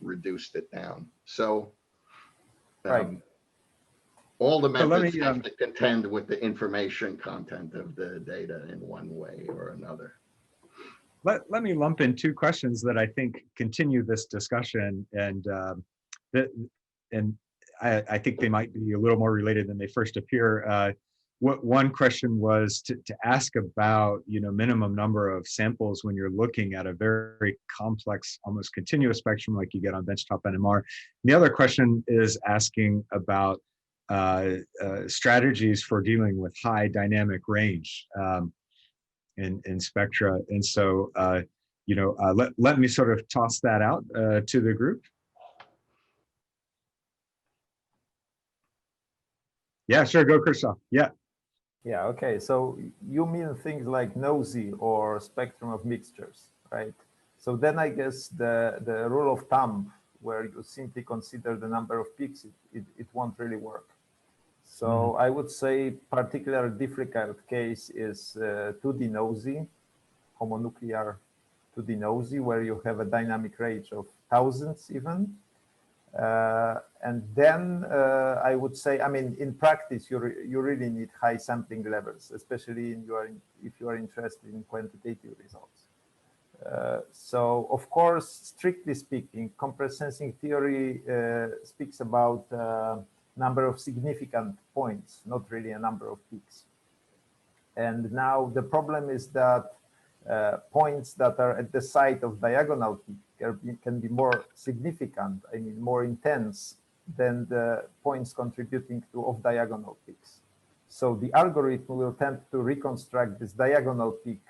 I: reduced it down. So all the methods have to contend with the information content of the data in one way or another.
E: Let me lump in two questions that I think continue this discussion, and I think they might be a little more related than they first appear. One question was to ask about, minimum number of samples when you're looking at a very complex, almost continuous spectrum like you get on benchtop NMR. And the other question is asking about strategies for dealing with high dynamic range. In spectra. And so, let me sort of toss that out to the group. Yeah, sure, go Krzysztof. Yeah.
G: Yeah, okay, so you mean things like NOSI or spectrum of mixtures, right? So then I guess the rule of thumb where you simply consider the number of peaks, it won't really work. So I would say particularly difficult case is 2D NOSI, homonuclear 2D NOSI, where you have a dynamic range of thousands even. And then I would say, I mean, in practice, you really need high sampling levels, especially if you are interested in quantitative results. So of course, strictly speaking, compressed sensing theory speaks about number of significant points, not really a number of peaks. And now the problem is that points that are at the site of diagonal peak can be more significant, I mean, more intense than the points contributing to off-diagonal peaks. So the algorithm will tend to reconstruct this diagonal peak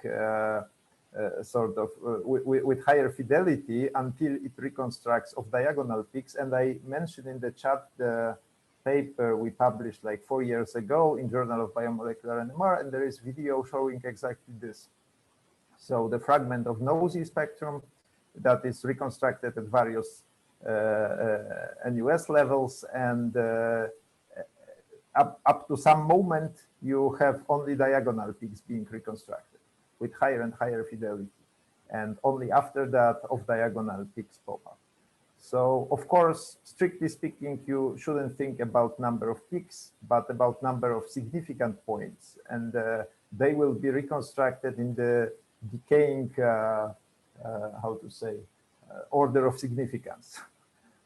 G: with higher fidelity until it reconstructs off-diagonal peaks. And I mentioned in the chat the paper we published like 4 years ago in Journal of Biomolecular NMR, and there is video showing exactly this. So the fragment of NOSI spectrum that is reconstructed at various NUS levels, and up to some moment, you have only diagonal peaks being reconstructed with higher and higher fidelity. And only after that, off-diagonal peaks pop up. So, of course, strictly speaking, you shouldn't think about number of peaks, but about number of significant points. And they will be reconstructed in the decaying, order of significance.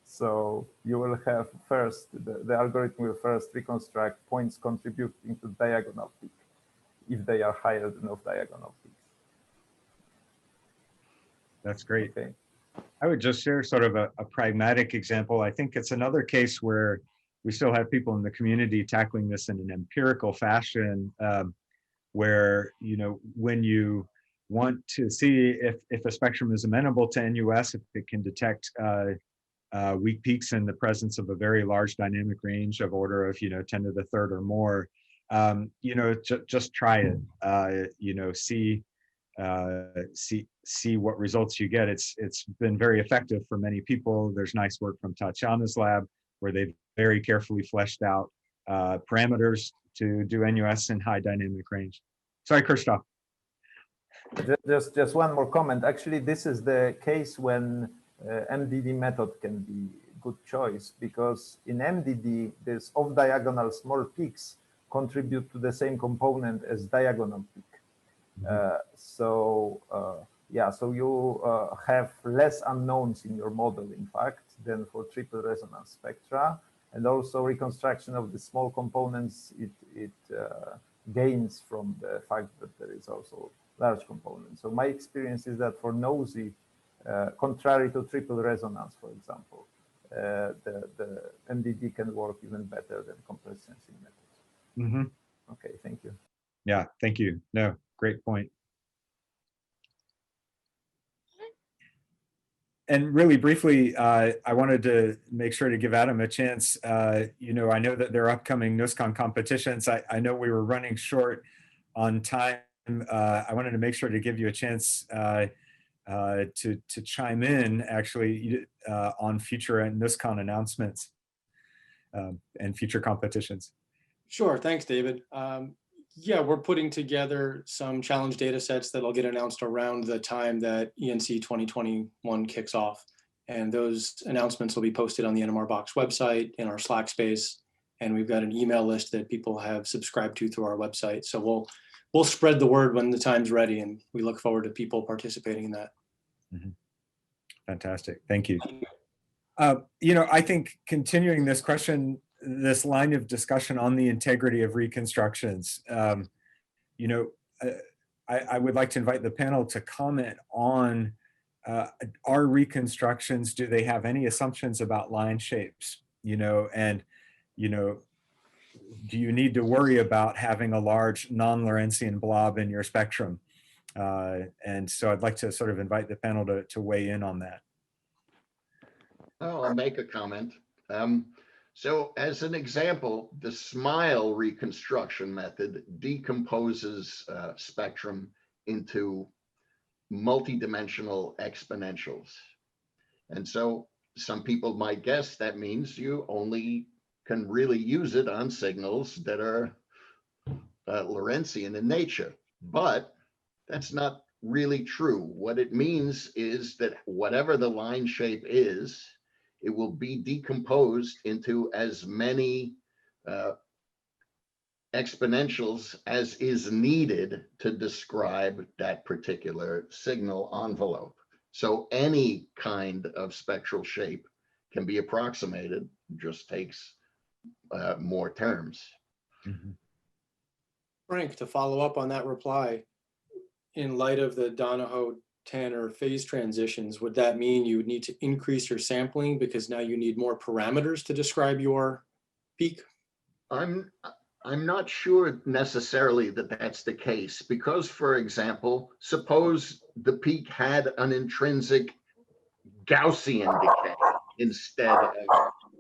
G: So you will have first, the algorithm will first reconstruct points contributing to diagonal peak if they are higher than off-diagonal peaks.
E: That's great.
G: Okay.
E: I would just share sort of a pragmatic example. I think it's another case where we still have people in the community tackling this in an empirical fashion, where, when you want to see if a spectrum is amenable to NUS, if it can detect weak peaks in the presence of a very large dynamic range of order of 10 to the third or more, just try it. See what results you get. It's been very effective for many people. There's nice work from Tatiana's lab where they've very carefully fleshed out parameters to do NUS in high dynamic range. Sorry, Krzysztof.
G: Just one more comment. Actually, this is the case when MDD method can be good choice, because in MDD, this off-diagonal small peaks contribute to the same component as diagonal peak. Yeah, so you have less unknowns in your model, in fact, than for triple resonance spectra. And also reconstruction of the small components, it gains from the fact that there is also large components. So my experience is that for nosy, contrary to triple resonance, for example, the MDD can work even better than compressed sensing methods. Okay, thank you.
E: Yeah, thank you. No, great point. And really briefly, I wanted to make sure to give Adam a chance. You know, I know that there are upcoming NUSCON competitions. I know we were running short on time. I wanted to make sure to give you a chance to chime in, actually, on future NUSCON announcements and future competitions.
H: Sure, thanks, David. Yeah, we're putting together some challenge data sets that'll get announced around the time that ENC 2021 kicks off. And those announcements will be posted on the NMR Box website, in our Slack space. And we've got an email list that people have subscribed to through our website. So we'll spread the word when the time's ready, and we look forward to people participating in that.
E: Fantastic, thank you. You know, I think continuing this question, this line of discussion on the integrity of reconstructions, you know, I would like to invite the panel to comment on our reconstructions. Do they have any assumptions about line shapes, you know, and, you know, do you need to worry about having a large non-Lorentzian blob in your spectrum? And so I'd like to sort of invite the panel to weigh in on that.
I: Oh, I'll make a comment. So as an example, the SMILE reconstruction method decomposes spectrum into multidimensional exponentials. And so some people might guess that means you only can really use it on signals that are Lorentzian in nature, but that's not really true. What it means is that whatever the line shape is, it will be decomposed into as many exponentials as is needed to describe that particular signal envelope. So any kind of spectral shape can be approximated, just takes more terms.
H: Frank, to follow up on that reply, in light of the Donahoe-Tanner phase transitions, would that mean you would need to increase your sampling because now you need more parameters to describe your peak?
I: I'm not sure necessarily that that's the case, because, for example, suppose the peak had an intrinsic Gaussian decay instead of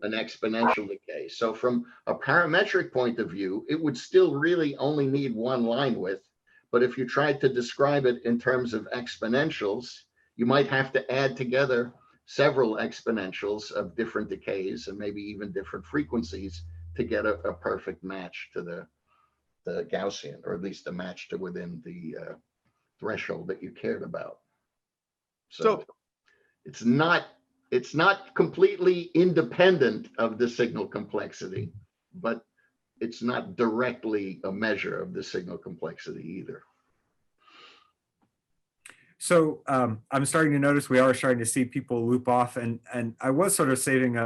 I: an exponential decay. So from a parametric point of view, it would still really only need one line width. But if you tried to describe it in terms of exponentials, you might have to add together several exponentials of different decays and maybe even different frequencies to get a perfect match to the Gaussian, or at least a match to within the threshold that you cared about. So it's not completely independent of the signal complexity, but it's not directly a measure of the signal complexity either.
E: So I'm starting to notice we are starting to see people loop off, and I was sort of saving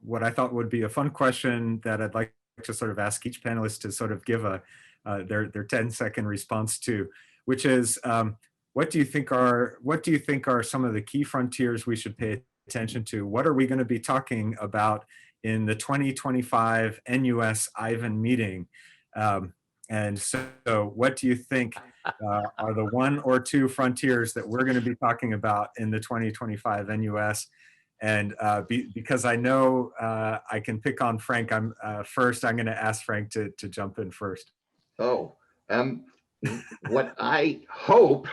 E: what I thought would be a fun question that I'd like to sort of ask each panelist to sort of give their 10-second response to, which is what do you think are some of the key frontiers we should pay attention to? What are we going to be talking about in the 2025 NUS-IVAN meeting? And so what do you think are the one or two frontiers that we're going to be talking about in the 2025 NUS? And because I know I can pick on Frank, I'm going to ask Frank to jump in first.
I: Oh, what I hope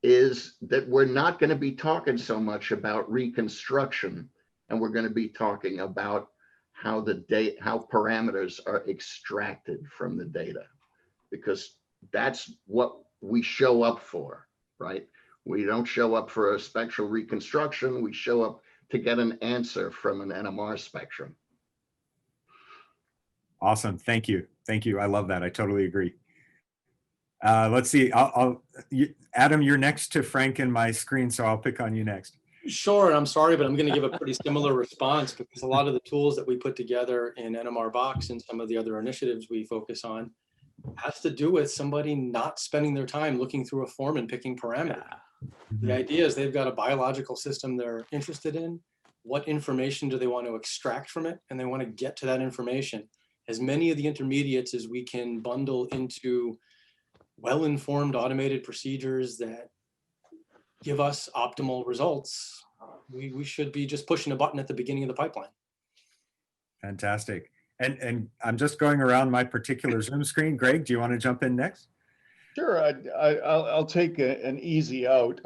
I: is that we're not going to be talking so much about reconstruction, and we're going to be talking about how parameters are extracted from the data, because that's what we show up for. right? We don't show up for a spectral reconstruction. We show up to get an answer from an NMR spectrum.
E: Awesome. Thank you. Thank you. I love that. I totally agree. Let's see. Adam, you're next to Frank in my screen, so I'll pick on you next.
H: Sure, and I'm sorry, but I'm going to give a pretty similar response because a lot of the tools that we put together in NMR Box and some of the other initiatives we focus on has to do with somebody not spending their time looking through a form and picking parameters. The idea is they've got a biological system they're interested in. What information do they want to extract from it? And they want to get to that information. As many of the intermediates as we can bundle into well-informed automated procedures that give us optimal results, we should be just pushing a button at the beginning of the pipeline.
E: Fantastic. And I'm just going around my particular Zoom screen. Greg, do you want to jump in next?
F: Sure, I'll take an easy out.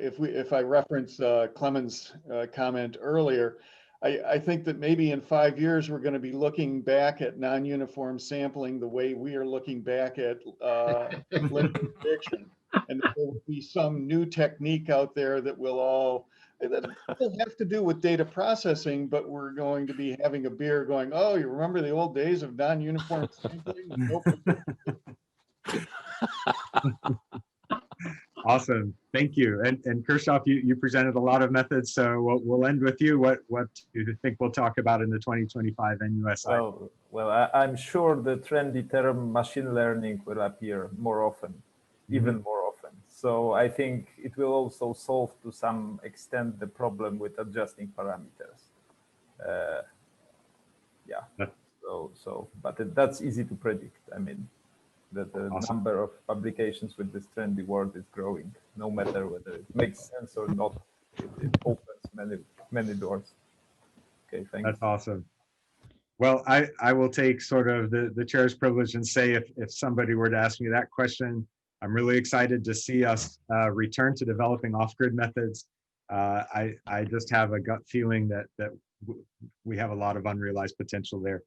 F: If I reference Clement's comment earlier, I think that maybe in 5 years we're going to be looking back at non-uniform sampling the way we are looking back at linear prediction, and there will be some new technique out there that will have to do with data processing, but we're going to be having a beer going, oh, you remember the old days of non-uniform sampling?
E: Awesome. Thank you. And Krzysztof, you presented a lot of methods, so we'll end with you. What do you think we'll talk about in the 2025 NUS?
G: Well, I'm sure the trendy term machine learning will appear more often, even more often. So I think it will also solve to some extent the problem with adjusting parameters. But that's easy to predict. I mean, the
E: awesome.
G: number of publications with this trendy word is growing, no matter whether it makes sense or not. It opens many doors. Okay, thanks.
E: That's awesome. Well, I will take sort of the chair's privilege and say if somebody were to ask me that question, I'm really excited to see us return to developing off-grid methods. I just have a gut feeling that we have a lot of unrealized potential there.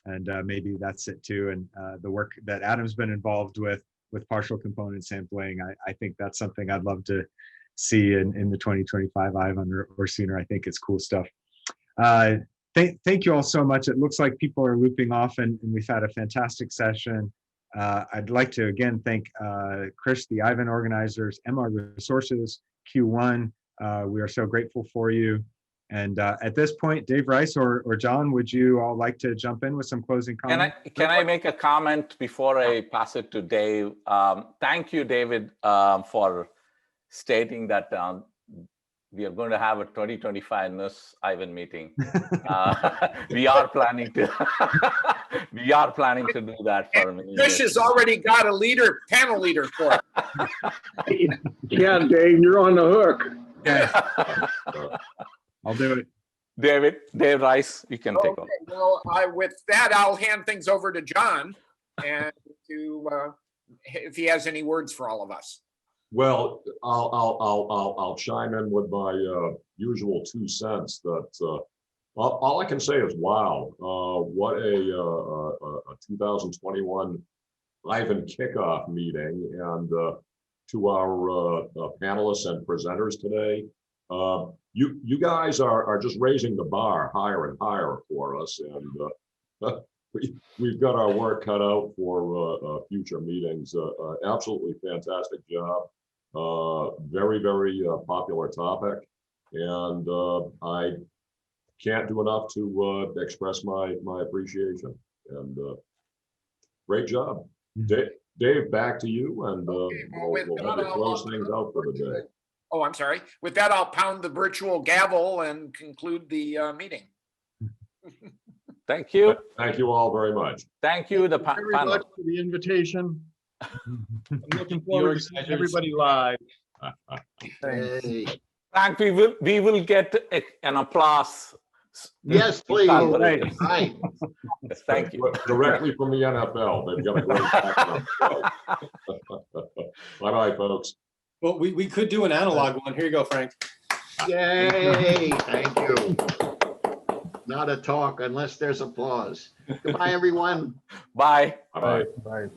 E: And maybe that's it too. And the work that Adam's been involved with partial component sampling, I think that's something I'd love to see in the 2025 IVAN or sooner. I think it's cool stuff. Thank you all so much. It looks like people are looping off and we've had a fantastic session. I'd like to again thank Chris, the IVAN organizers, MR Resources, Q1. We are so grateful for you. And at this point, Dave Rice or John, would you all like to jump in with some closing comments?
D: Can I make a comment before I pass it to Dave? Thank you, David, for stating that we are going to have a 2025 NUS IVAN meeting. We are planning to do that for many years.
A: Chris has already got a panel leader for it.
N: Yeah, Dave, you're on the hook.
E: Okay. I'll do it.
D: Dave Rice, you can take over.
A: Well, with that, I'll hand things over to John and to if he has any words for all of us.
B: Well, I'll chime in with my usual 2 cents. That all I can say is, wow, what a 2021 IVAN kickoff meeting, and to our panelists and presenters today. You guys are just raising the bar higher and higher for us, and we've got our work cut out for future meetings. Absolutely fantastic job. Very, very popular topic, and I can't do enough to express my appreciation. And great job, Dave. Back to you, and we'll have to close things out for the day.
A: Oh, I'm sorry. With that, I'll pound the virtual gavel and conclude the meeting.
B: Thank you. Thank you all very much.
D: Thank you, the
F: panel. Very much for the invitation. I'm looking forward to seeing everybody live.
I: Hey.
D: Frank, we will get an applause.
I: Yes, please.
B: Right.
I: Right.
D: Thank you.
B: Directly from the NFL. They've got a great background. Bye-bye, folks.
H: Well, we could do an analog one. Here you go, Frank.
I: Yay, thank you. Not a talk unless there's applause. Goodbye, everyone.
D: Bye.
B: Bye.
G: Bye.